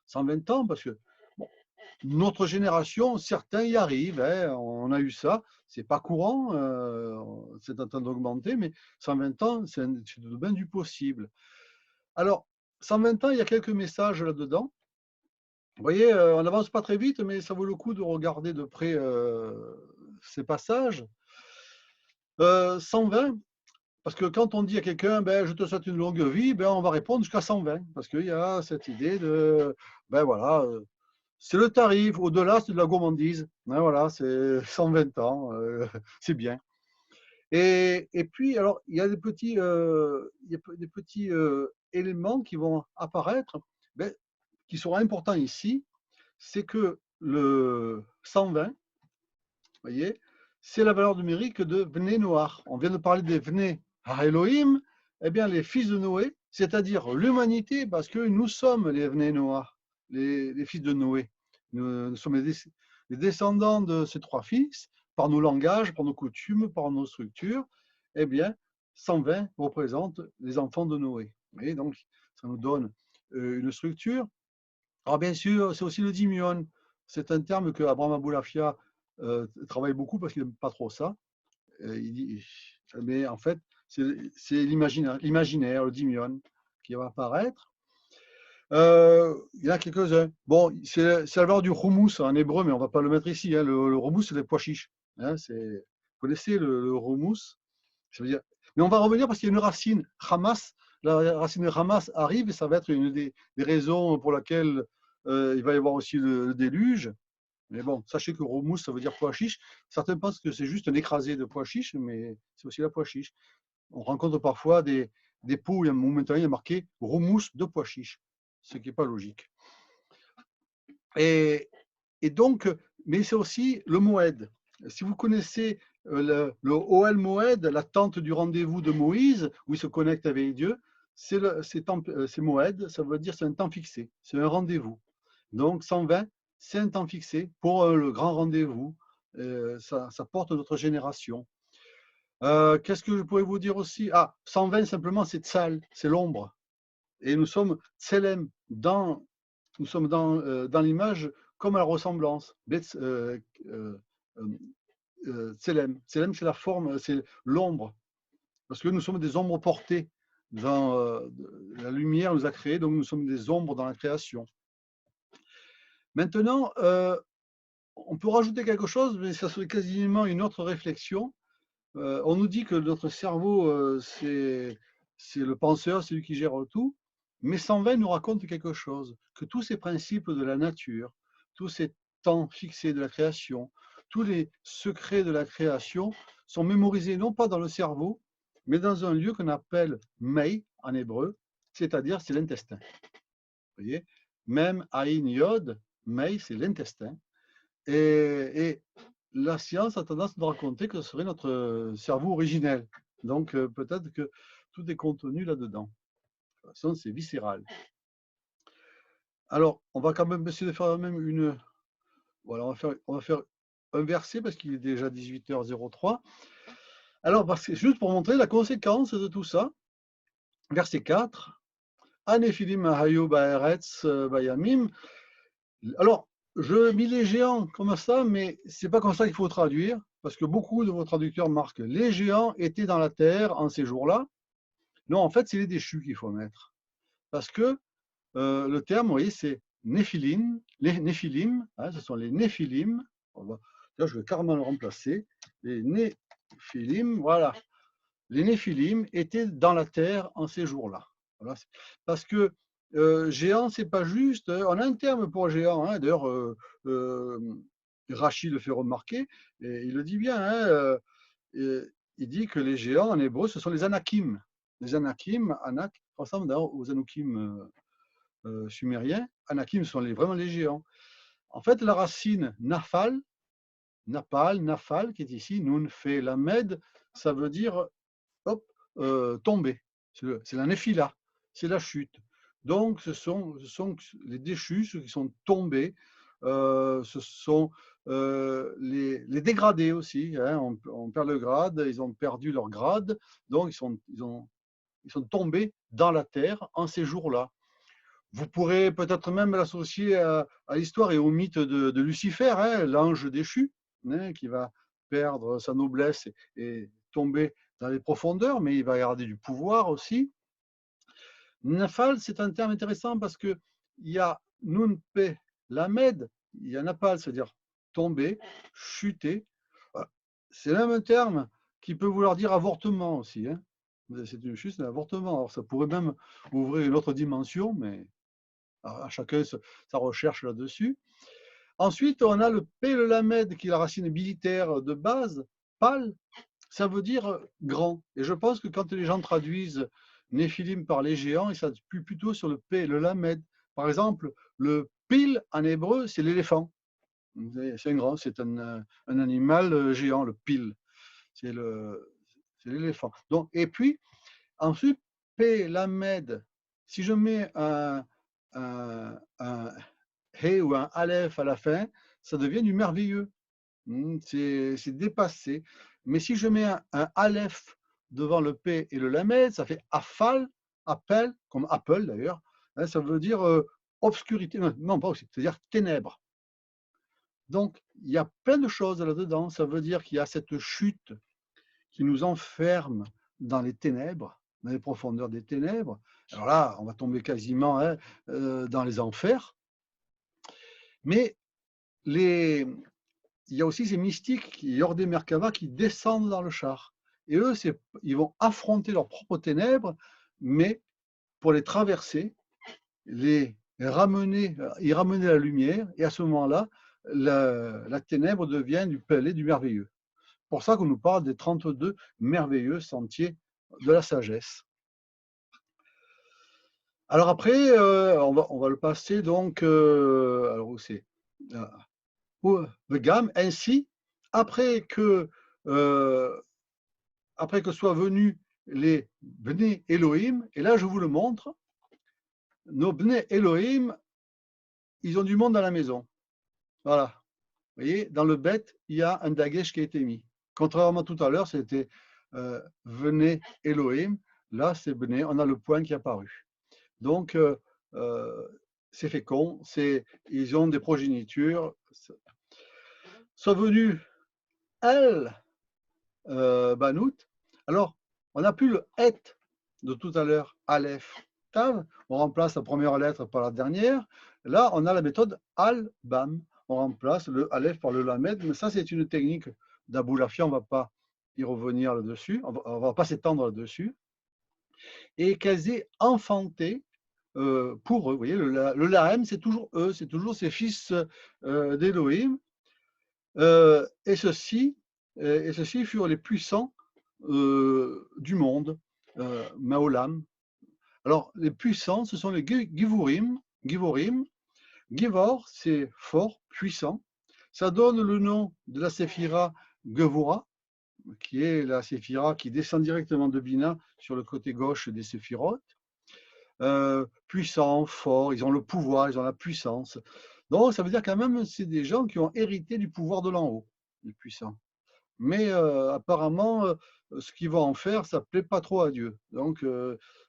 120 ans, parce que notre génération, certains y arrivent, hein, on a eu ça, c'est pas courant, c'est en train d'augmenter, mais 120 ans, c'est le bien du possible. Alors, 120 ans, il y a quelques messages là-dedans. Vous voyez, on n'avance pas très vite, mais ça vaut le coup de regarder de près ces passages. 120, parce que quand on dit à quelqu'un, je te souhaite une longue vie, on va répondre jusqu'à 120, parce qu'il y a cette idée de, voilà, c'est le tarif, au-delà c'est de la gourmandise. Voilà, c'est 120 ans, c'est bien. Et puis, alors, il y a des petits, éléments qui vont apparaître, qui seront importants ici. C'est que le 120, vous voyez, c'est la valeur numérique de Vnei Noach. On vient de parler des Vnei Ha-Elohim, eh bien, les fils de Noé, c'est-à-dire l'humanité, parce que nous sommes les Vnei Noach, les fils de Noé. Nous sommes les descendants de ces trois fils, par nos langages, par nos coutumes, par nos structures. Eh bien, 120 représente les enfants de Noé. Et donc, ça nous donne une structure. Alors, bien sûr, c'est aussi le dimion. C'est un terme que Abraham Aboulafia travaille beaucoup parce qu'il n'aime pas trop ça. Mais en fait, c'est l'imaginaire, le dimion, qui va apparaître. Il y en a quelques-uns. Bon, c'est la valeur du hummus en hébreu, mais on ne va pas le mettre ici. Hein. Le hummus, c'est les pois chiches. Hein, vous connaissez le hummus? Ça veut dire... Mais on va revenir parce qu'il y a une racine, Hamas. La racine Hamas arrive et ça va être une des raisons pour laquelle il va y avoir aussi le déluge. Mais bon, sachez que romousse, ça veut dire pois chiche. Certains pensent que c'est juste un écrasé de pois chiche, mais c'est aussi la pois chiche. On rencontre parfois des pots où maintenant il y a marqué romousse de pois chiche, ce qui n'est pas logique. Et, et donc, mais c'est aussi le Moed. Si vous connaissez le Ohel Moed, la tente du rendez-vous de Moïse, où il se connecte avec Dieu, c'est Moed, ça veut dire c'est un temps fixé, c'est un rendez-vous. Donc 120, c'est un temps fixé pour le grand rendez-vous. Ça porte notre génération. Qu'est-ce que je pourrais vous dire aussi? Ah, 120 simplement, c'est Tsal, c'est l'ombre. Et nous sommes Tselem, nous sommes dans l'image comme à la ressemblance. Tselem, c'est la forme, c'est l'ombre. Parce que nous sommes des ombres portées. La lumière nous a créés, donc nous sommes des ombres dans la création. Maintenant, on peut rajouter quelque chose, mais ça serait quasiment une autre réflexion. On nous dit que notre cerveau, c'est le penseur, c'est lui qui gère tout. Mais 120 nous raconte quelque chose, que tous ces principes de la nature, tous ces temps fixés de la création, tous les secrets de la création sont mémorisés non pas dans le cerveau, mais dans un lieu qu'on appelle Mei en hébreu, c'est-à-dire c'est l'intestin. Vous voyez, même Aïn Yod, Mei, c'est l'intestin. Et la science a tendance à nous raconter que ce serait notre cerveau originel. Donc peut-être que tout est contenu là-dedans. De toute façon, c'est viscéral. Alors, on va quand même essayer de faire même une. Voilà, on va faire un verset parce qu'il est déjà 18h03. Alors, juste pour montrer la conséquence de tout ça, verset 4. Anephilim hayu ba'eretz bayamim. Alors, je mis les géants comme ça, mais c'est pas comme ça qu'il faut traduire, parce que beaucoup de vos traducteurs marquent les géants étaient dans la terre en ces jours-là. Non, en fait, c'est les déchus qu'il faut mettre. Parce que le terme, vous voyez, c'est Néphilim, les Néphilim, hein, ce sont les Néphilim. Je vais carrément le remplacer. Les Néphilim, voilà. Les Néphilim étaient dans la terre en ces jours-là. Voilà. Parce que géant, c'est pas juste. On a un terme pour géant. Hein, d'ailleurs, Rachid le fait remarquer, et il le dit bien. Hein, il dit que les géants en hébreu, ce sont les anakim. Les anakim, anak, ressemblent d'ailleurs aux anukim sumériens. Anakim sont vraiment les géants. En fait, la racine nafal, nafal, qui est ici, nun fait lamed, ça veut dire hop, tomber. C'est la néphila, c'est la chute. Donc, ce sont les déchus, ceux qui sont tombés. Ce sont les dégradés aussi. Hein, on perd le grade, ils ont perdu leur grade, donc ils sont tombés dans la terre en ces jours-là. Vous pourrez peut-être même l'associer à l'histoire et au mythe de Lucifer, hein, l'ange déchu, hein, qui va perdre sa noblesse et tomber dans les profondeurs, mais il va garder du pouvoir aussi. Nafal, c'est un terme intéressant parce qu'il y a Nunpe, Lamed, il y a Napal, c'est-à-dire tomber, chuter. C'est même un terme qui peut vouloir dire avortement aussi. Hein. C'est juste un avortement. Alors, ça pourrait même ouvrir une autre dimension, mais à chacun sa recherche là-dessus. Ensuite, on a le P, le Lamed, qui est la racine militaire de base. Pal, ça veut dire grand. Et je pense que quand les gens traduisent Néphilim par les géants, ils s'appuient plutôt sur le P, le Lamed. Par exemple, le Pil en hébreu, c'est l'éléphant. C'est un grand, c'est un animal géant, le Pil. C'est l'éléphant. Donc, et puis, ensuite, P, Lamed, si je mets un He ou un Aleph à la fin, ça devient du merveilleux. C'est dépassé. Mais si je mets un Aleph devant le P et le Lamed, ça fait Afal, appel, comme Apple d'ailleurs. Hein, ça veut dire obscurité, non pas aussi, c'est-à-dire ténèbres. Donc, il y a plein de choses là-dedans. Ça veut dire qu'il y a cette chute qui nous enferme dans les ténèbres, dans les profondeurs des ténèbres. Alors là, on va tomber quasiment dans les enfers. Mais il y a aussi ces mystiques, Yordé Merkava, qui descendent dans le char. Et eux, ils vont affronter leurs propres ténèbres, mais pour les traverser, y ramener la lumière. Et à ce moment-là, la ténèbre devient du palais du merveilleux. C'est pour ça qu'on nous parle des 32 merveilleux sentiers de la sagesse. Alors après, on va le passer donc, alors où c'est le gamme, ainsi, après que, euh, après que soient venus les Bnei Elohim, et là je vous le montre, nos Bnei Elohim, ils ont du monde à la maison. Voilà. Vous voyez, dans le bête, il y a un dagesh qui a été mis. Contrairement à tout à l'heure, c'était venez Elohim. Là, c'est venez, on a le point qui est apparu. Donc, c'est fécond, ils ont des progénitures. Sont venus El Banout. Alors, on n'a plus le et de tout à l'heure, Aleph, Tav. On remplace la première lettre par la dernière. Là, on a la méthode Al-Bam. On remplace le Aleph par le Lamed. Mais ça, c'est une technique d'Abou Lafia. On ne va pas y revenir là-dessus. On ne va pas s'étendre là-dessus. Et qu'elles aient enfanté pour eux. Vous voyez, le Lahem, c'est toujours eux, c'est toujours ces fils d'Élohim. Et ceux-ci furent les puissants du monde, Maolam. Alors, les puissants, ce sont les Givurim. Givor, c'est fort, puissant. Ça donne le nom de la séphira Gevura, qui est la séphira qui descend directement de Bina sur le côté gauche des séphirotes. Puissants, forts, ils ont le pouvoir, ils ont la puissance. Donc, ça veut dire quand même c'est des gens qui ont hérité du pouvoir de l'en haut, les puissants. Mais apparemment, ce qu'ils vont en faire, ça ne plaît pas trop à Dieu. Donc,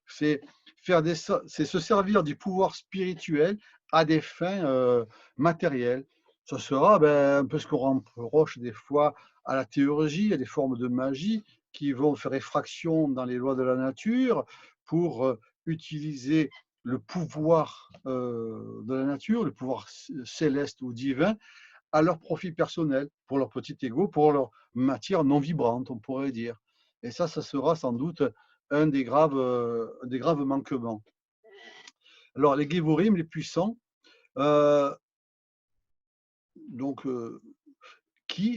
c'est se servir du pouvoir spirituel à des fins matérielles. Ce sera un peu ce qu'on reproche des fois à la théurgie, à des formes de magie qui vont faire effraction dans les lois de la nature pour utiliser le pouvoir de la nature, le pouvoir céleste ou divin, à leur profit personnel, pour leur petit ego, pour leur matière non vibrante, on pourrait dire. Et ça sera sans doute un des graves manquements. Alors, les Gévorim, les puissants, donc,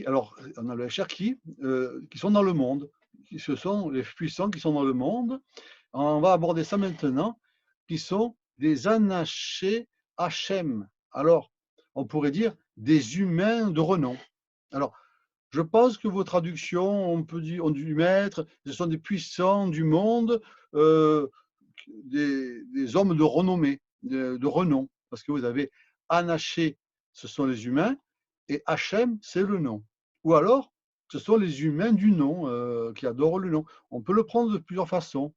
alors, on a le HR qui sont dans le monde. Ce sont les puissants qui sont dans le monde. On va aborder ça maintenant, qui sont des Anaché Hachem. Alors, on pourrait dire des humains de renom. Alors, je pense que vos traductions ont dû mettre, ce sont des puissants du monde, des hommes de renommée, de renom, parce que vous avez Anaché, ce sont les humains, et Hachem, c'est le nom. Ou alors, ce sont les humains du nom, qui adorent le nom. On peut le prendre de plusieurs façons.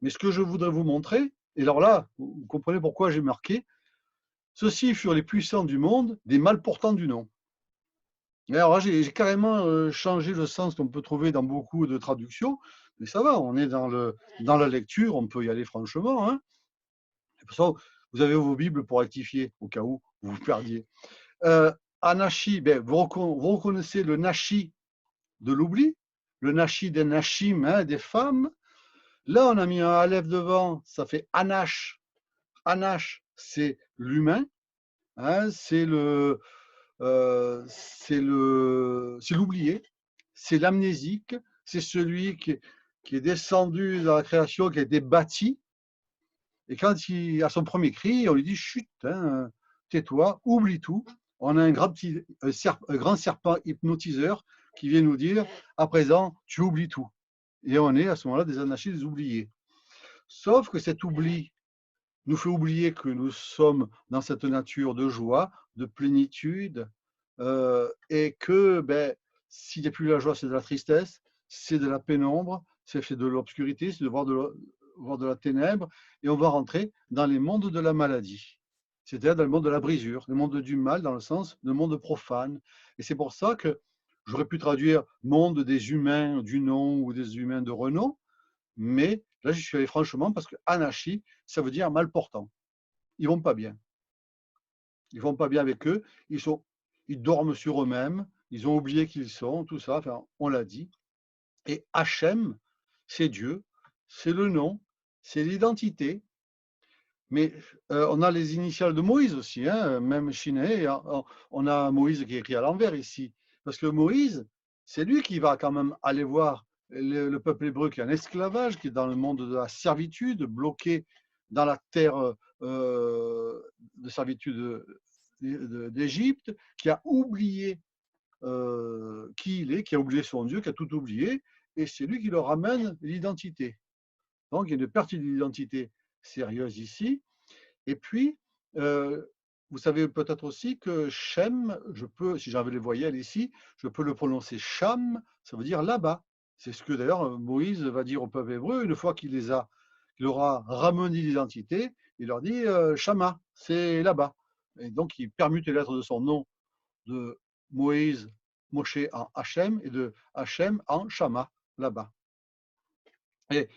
Mais ce que je voudrais vous montrer, et alors là, vous comprenez pourquoi j'ai marqué, ceux-ci furent les puissants du monde, des malportants du nom. Et alors j'ai carrément changé le sens qu'on peut trouver dans beaucoup de traductions, mais ça va, on est dans la lecture, on peut y aller franchement. Hein. De toute façon, vous avez vos Bibles pour rectifier, au cas où vous vous perdiez. Anashi, vous reconnaissez le Nashi de l'oubli, le Nashi des Nashim, hein, des femmes. Là, on a mis un Aleph devant, ça fait Anash. Anash, c'est l'humain, hein, c'est l'oublié, c'est l'amnésique, c'est celui qui est descendu dans la création, qui a été bâti. Et quand il a son premier cri, on lui dit chut, hein, tais-toi, oublie tout. On a un grand serpent hypnotiseur qui vient nous dire à présent, tu oublies tout. Et on est à ce moment-là des anarchistes des oubliés. Sauf que cet oubli nous fait oublier que nous sommes dans cette nature de joie, de plénitude, et que s'il n'y a plus la joie, c'est de la tristesse, c'est de la pénombre, c'est de l'obscurité, c'est de voir de la ténèbre, et on va rentrer dans les mondes de la maladie, c'est-à-dire dans le monde de la brisure, le monde du mal, dans le sens de monde profane. Et c'est pour ça que j'aurais pu traduire monde des humains du nom ou des humains de renom, mais là, je suis allé franchement parce que Anashi, ça veut dire mal portant. Ils vont pas bien. Ils vont pas bien avec eux. Ils dorment sur eux-mêmes. Ils ont oublié qui ils sont, tout ça. Enfin, on l'a dit. Et Hachem, c'est Dieu, c'est le nom, c'est l'identité. Mais on a les initiales de Moïse aussi, hein, même Shiné, on a Moïse qui est écrit à l'envers ici. Parce que Moïse, c'est lui qui va quand même aller voir le peuple hébreu qui est en esclavage, qui est dans le monde de la servitude, bloqué dans la terre de servitude d'Égypte, qui a oublié qui il est, qui a oublié son Dieu, qui a tout oublié, et c'est lui qui leur ramène l'identité. Donc il y a une perte d'identité sérieuse ici. Et puis, vous savez peut-être aussi que Shem, je peux, si j'avais les voyelles ici, je peux le prononcer Sham, ça veut dire là-bas. C'est ce que d'ailleurs Moïse va dire au peuple hébreu une fois qu'il leur a ramené l'identité, il leur dit Shama, c'est là-bas. Et donc il permute les lettres de son nom de Moïse, Moshe en Hachem et de Hachem en Shama, là-bas. Et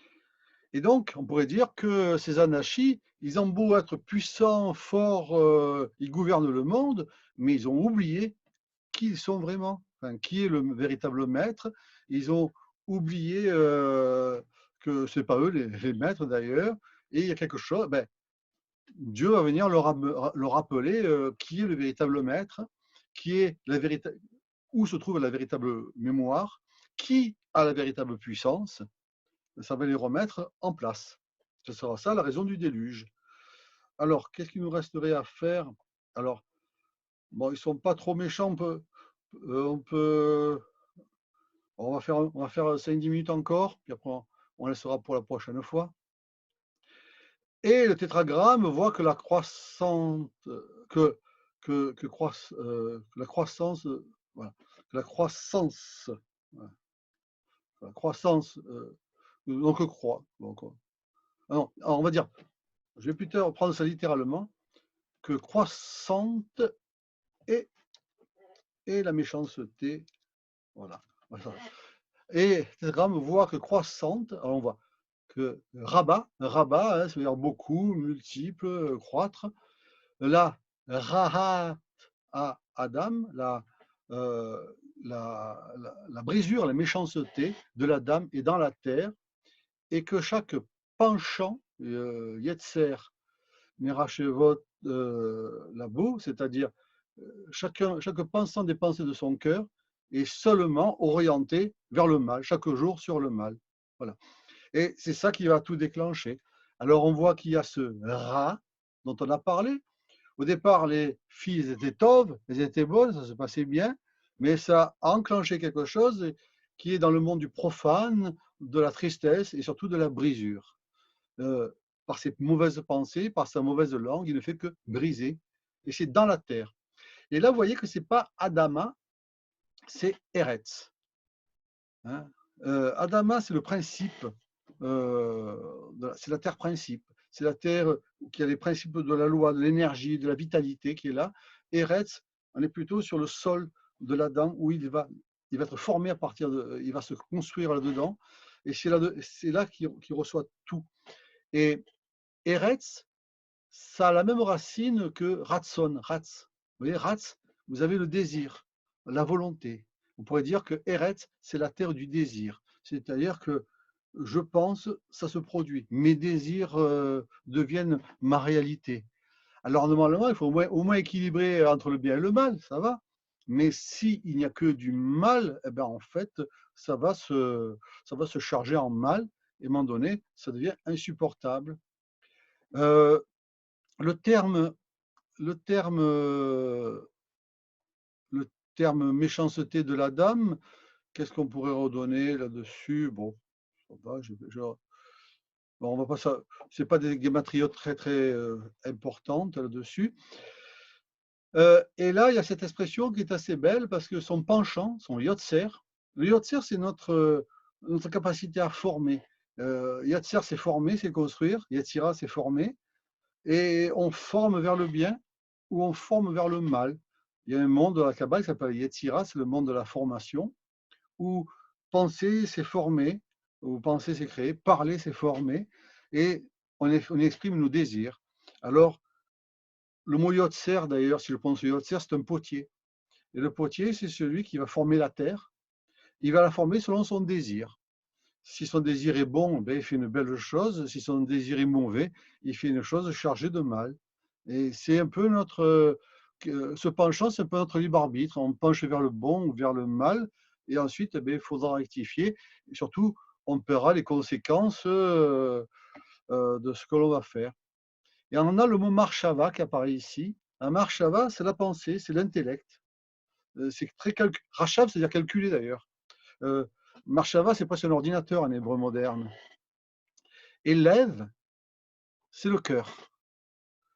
Et donc, on pourrait dire que ces anarchies, ils ont beau être puissants, forts, ils gouvernent le monde, mais ils ont oublié qui ils sont vraiment, enfin, qui est le véritable maître. Ils ont oublié que ce n'est pas eux les maîtres d'ailleurs. Et il y a quelque chose, ben, Dieu va venir leur rappeler qui est le véritable maître, qui est la véritable, où se trouve la véritable mémoire, qui a la véritable puissance. Ça va les remettre en place. Ce sera ça la raison du déluge. Alors, qu'est-ce qu'il nous resterait à faire? Alors, bon, ils ne sont pas trop méchants. On va faire 5-10 minutes encore, puis après on laissera pour la prochaine fois. Et le tétragramme voit que la croissance, la croissance, voilà, que la croissance, voilà, la croissance, donc croît. Donc, alors, on va dire, je vais plutôt prendre ça littéralement, que croissante et la méchanceté. Voilà. Et tétragramme voit que croissante, alors on voit que rabat, hein, ça veut dire beaucoup, multiple, croître. Là, rahat à Adam, euh, la brisure, la méchanceté de la dame est dans la terre, et que chaque penchant, Yetzer, Mirachevot, Labo, c'est-à-dire chaque pensant des pensées de son cœur est seulement orienté vers le mal, chaque jour sur le mal. Voilà. Et c'est ça qui va tout déclencher. Alors on voit qu'il y a ce Ra dont on a parlé. Au départ, les filles étaient tauves, elles étaient bonnes, ça se passait bien, mais ça a enclenché quelque chose qui est dans le monde du profane, de la tristesse et surtout de la brisure. Par ses mauvaises pensées, par sa mauvaise langue, il ne fait que briser. Et c'est dans la terre. Et là, vous voyez que ce n'est pas Adama, c'est Eretz. Hein. Adama, c'est le principe, c'est la terre principe. C'est la terre qui a les principes de la loi, de l'énergie, de la vitalité qui est là. Eretz, on est plutôt sur le sol de l'Adam où il va être formé à partir de, il va se construire là-dedans. Et c'est là qu'il reçoit tout. Et Eretz, ça a la même racine que Ratson, Ratz. Vous voyez, Ratz, vous avez le désir, la volonté. On pourrait dire que Eretz, c'est la terre du désir. C'est-à-dire que je pense, ça se produit. Mes désirs deviennent ma réalité. Alors normalement, il faut au moins équilibrer entre le bien et le mal, ça va. Mais s'il n'y a que du mal, eh ben en fait, ça va se charger en mal, et à un moment donné, ça devient insupportable. Euh, le terme, le terme, le terme méchanceté de la dame, qu'est-ce qu'on pourrait redonner là-dessus? Bon, bon, on va pas ça. C'est pas des guématriotes très importantes là-dessus. Et là, il y a cette expression qui est assez belle parce que son penchant, son yotzer, le yotzer, c'est notre capacité à former. Yotzer, c'est former, c'est construire. Yetzira, c'est former. Et on forme vers le bien ou on forme vers le mal. Il y a un monde de la Kabbale qui s'appelle Yetzira, c'est le monde de la formation, où penser, c'est former, où penser, c'est créer, parler, c'est former, et on exprime nos désirs. Alors, le mot Yotzer, d'ailleurs, si je pense Yotzer, c'est un potier. Et le potier, c'est celui qui va former la terre. Il va la former selon son désir. Si son désir est bon, ben, il fait une belle chose. Si son désir est mauvais, il fait une chose chargée de mal. Et c'est un peu notre, ce penchant, c'est un peu notre libre arbitre. On penche vers le bon ou vers le mal. Et ensuite, eh ben, il faudra rectifier. Et surtout, on paiera les conséquences de ce que l'on va faire. Et on a le mot marshava qui apparaît ici. Un marshava, c'est la pensée, c'est l'intellect. C'est très Rachav, c'est-à-dire calculer d'ailleurs. Euh, Marshava, c'est presque un ordinateur en hébreu moderne. Et lève, c'est le cœur.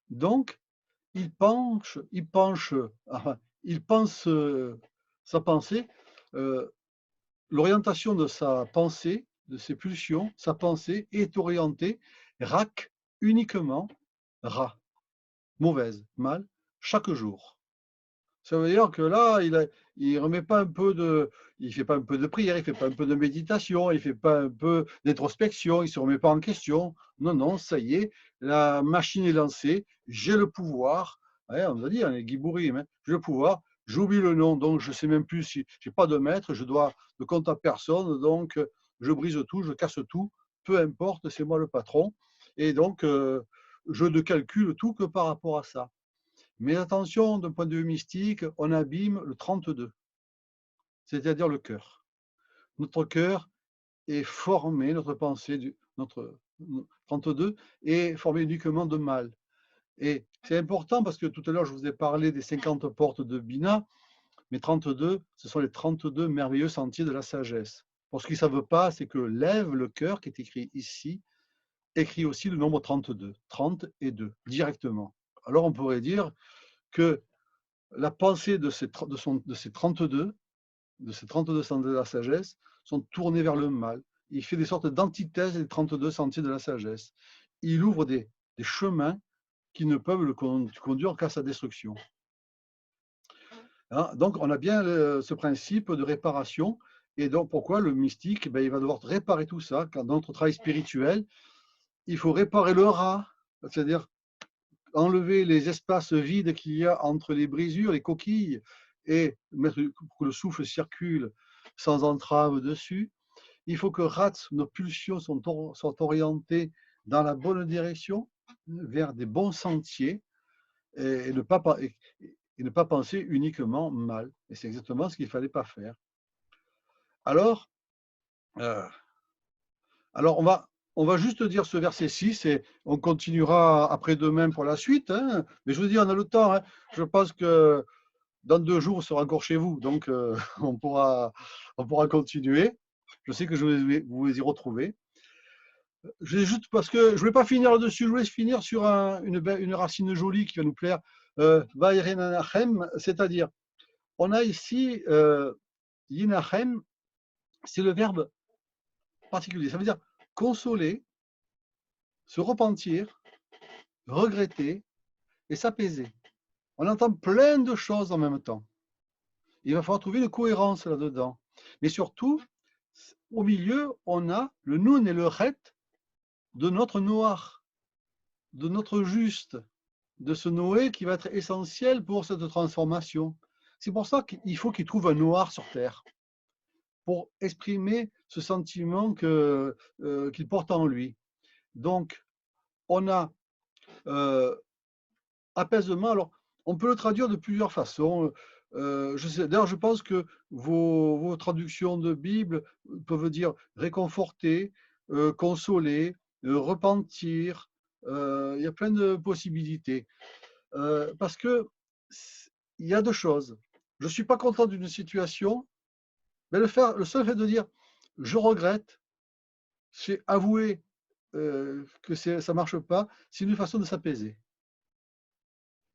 Donc, il pense sa pensée, euh, l'orientation de sa pensée, de ses pulsions, sa pensée est orientée rak uniquement ra, mauvaise, mal, chaque jour. Ça veut dire que là, il remet pas un peu il fait pas un peu de prière, il fait pas un peu de méditation, il fait pas un peu d'introspection, il se remet pas en question. Non, non, ça y est, la machine est lancée, j'ai le pouvoir. Ouais, on nous a dit, on est Guy hein, j'ai le pouvoir, j'oublie le nom, donc je sais même plus si j'ai pas de maître, je dois de compte à personne, donc je brise tout, je casse tout, peu importe, c'est moi le patron. Et donc, je ne calcule tout que par rapport à ça. Mais attention, d'un point de vue mystique, on abîme le 32, c'est-à-dire le cœur. Notre cœur est formé, notre pensée, notre 32 est formé uniquement de mal. Et c'est important parce que tout à l'heure, je vous ai parlé des 50 portes de Bina, mais 32, ce sont les 32 merveilleux sentiers de la sagesse. Pour ce qui ne savent pas, c'est que lève le cœur, qui est écrit ici, écrit aussi le nombre 32, 30 et 2, directement. Alors on pourrait dire que la pensée de ces 32, de ces 32 sentiers de la sagesse, sont tournés vers le mal. Il fait des sortes d'antithèses des 32 sentiers de la sagesse. Il ouvre des chemins qui ne peuvent le conduire qu'à sa destruction. Hein, donc, on a bien ce principe de réparation. Et donc, pourquoi le mystique, ben, il va devoir réparer tout ça. Quand dans notre travail spirituel, il faut réparer le rat, c'est-à-dire enlever les espaces vides qu'il y a entre les brisures, les coquilles, et mettre pour que le souffle circule sans entrave dessus. Il faut que nos pulsions sont orientées dans la bonne direction, vers des bons sentiers, et ne pas penser uniquement mal. Et c'est exactement ce qu'il ne fallait pas faire. Alors, euh, alors on va juste dire ce verset 6 et on continuera après-demain pour la suite. Hein. Mais je vous dis, on a le temps. Hein. Je pense que dans 2 jours, on sera encore chez vous. Donc, on pourra continuer. Je sais que je vais vous y retrouver. Juste parce que je ne voulais pas finir là-dessus, je voulais finir sur une racine jolie qui va nous plaire. C'est-à-dire, on a ici Yinachem, c'est le verbe particulier. Ça veut dire consoler, se repentir, regretter et s'apaiser. On entend plein de choses en même temps. Il va falloir trouver une cohérence là-dedans. Mais surtout, au milieu, on a le nun et le ret de notre noir, de notre juste, de ce Noé qui va être essentiel pour cette transformation. C'est pour ça qu'il faut qu'il trouve un noir sur Terre, pour exprimer ce sentiment qu'il porte en lui. Donc, on a apaisement. Alors, on peut le traduire de plusieurs façons. D'ailleurs, je pense que vos traductions de Bible peuvent dire réconforter, consoler, repentir. Il y a plein de possibilités. Parce que il y a deux choses. Je ne suis pas content d'une situation, mais le seul fait de dire je regrette, c'est avouer que ça ne marche pas, c'est une façon de s'apaiser.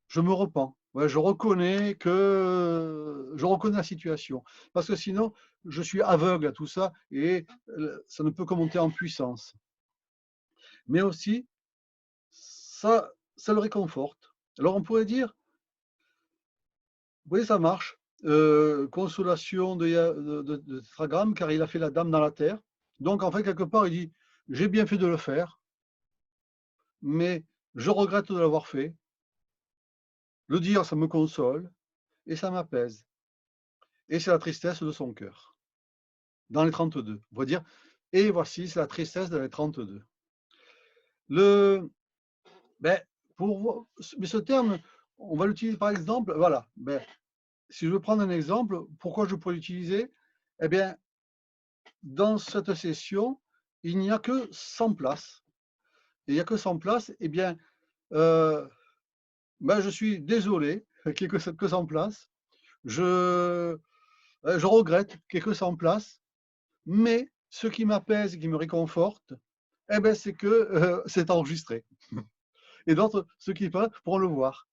Je me repens. Ouais, je reconnais la situation. Parce que sinon, je suis aveugle à tout ça et ça ne peut que monter en puissance. Mais aussi, ça le réconforte. Alors on pourrait dire, oui, ça marche. Consolation de tétragramme, car il a fait la dame dans la terre. Donc, en fait, quelque part, il dit, j'ai bien fait de le faire, mais je regrette de l'avoir fait. Le dire, ça me console et ça m'apaise. Et c'est la tristesse de son cœur. Dans les 32. On va dire, Et voici, c'est la tristesse de la 32. Le, ben, mais ce terme, on va l'utiliser par exemple, voilà. Ben, si je veux prendre un exemple, pourquoi je pourrais l'utiliser? Eh bien, dans cette session, il n'y a que 100 places. Et il n'y a que 100 places, eh bien, euh, ben, je suis désolé qu'il n'y ait que 100 places. Je regrette qu'il n'y ait que 100 places, mais ce qui m'apaise et qui me réconforte, eh ben, c'est que c'est enregistré. Et d'autres, ceux qui peuvent, pourront le voir.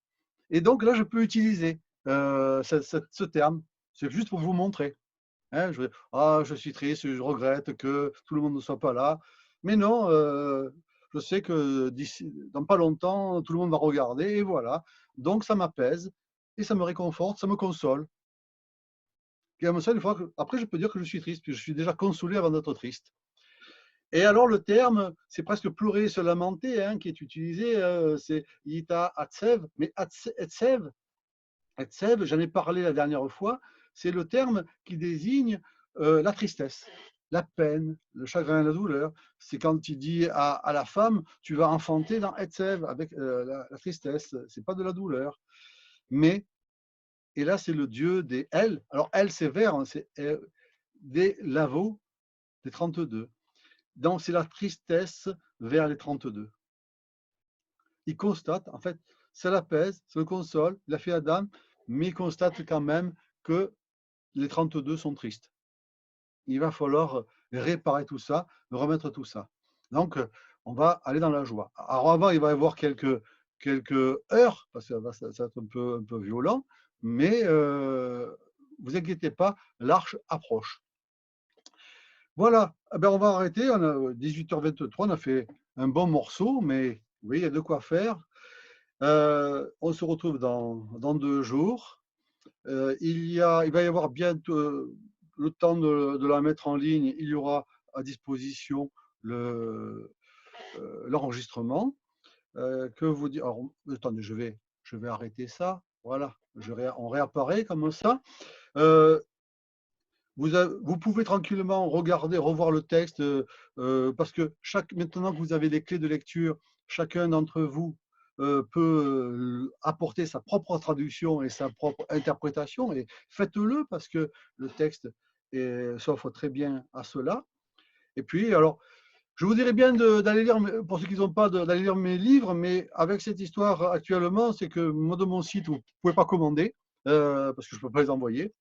Et donc là, je peux utiliser ce terme. C'est juste pour vous montrer. Hein, je suis triste, je regrette que tout le monde ne soit pas là. Mais non, je sais que dans pas longtemps, tout le monde va regarder et voilà. Donc ça m'apaise et ça me réconforte, ça me console. Et une fois après, je peux dire que je suis triste, puis je suis déjà consolé avant d'être triste. Et alors le terme, c'est presque pleurer, se lamenter, hein, qui est utilisé, c'est Yita Atsev, mais Atsev, j'en ai parlé la dernière fois, c'est le terme qui désigne la tristesse, la peine, le chagrin, la douleur. C'est quand il dit à la femme, tu vas enfanter dans Etsev, avec la tristesse, c'est pas de la douleur. Mais, et là c'est le dieu des L, alors L c'est vert, hein, c'est des lavaux, des 32. Donc c'est la tristesse vers les 32. Il constate, en fait, ça l'apaise, ça le console, il a fait Adam, mais il constate quand même que les 32 sont tristes. Il va falloir réparer tout ça, remettre tout ça. Donc, on va aller dans la joie. Alors avant, il va y avoir quelques heures, parce que ça va être un peu violent, mais vous inquiétez pas, l'arche approche. Voilà, eh ben, on va arrêter, on a 18h23, on a fait un bon morceau, mais oui, il y a de quoi faire. On se retrouve dans 2 jours. Il va y avoir bientôt le temps de la mettre en ligne. Il y aura à disposition l'enregistrement. Que vous dire alors, attendez, je vais arrêter ça. Voilà, on réapparaît comme ça. Euh, vous pouvez tranquillement regarder, revoir le texte, parce que maintenant que vous avez les clés de lecture, chacun d'entre vous peut apporter sa propre traduction et sa propre interprétation, et faites-le parce que le texte s'offre très bien à cela. Et puis, alors, je vous dirais bien d'aller lire, pour ceux qui n'ont pas, d'aller lire mes livres, mais avec cette histoire actuellement, c'est que moi, de mon site, vous ne pouvez pas commander, parce que je ne peux pas les envoyer.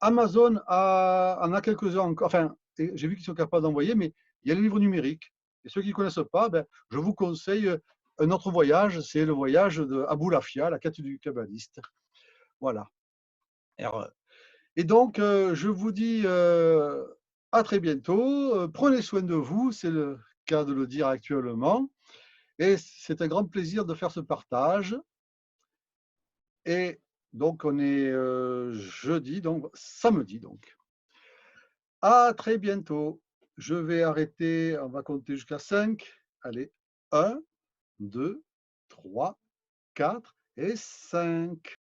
Amazon en a quelques-uns encore, enfin, j'ai vu qu'ils sont capables d'envoyer, mais il y a les livres numériques. Et ceux qui ne connaissent pas, ben, je vous conseille un autre voyage, c'est le voyage de Abou Lafia, la quête du kabbaliste. Voilà. Et donc, je vous dis à très bientôt. Prenez soin de vous, c'est le cas de le dire actuellement. Et c'est un grand plaisir de faire ce partage. Et donc, on est jeudi, donc samedi, donc. À très bientôt. Je vais arrêter, on va compter jusqu'à 5. Allez, 1, 2, 3, 4 et 5.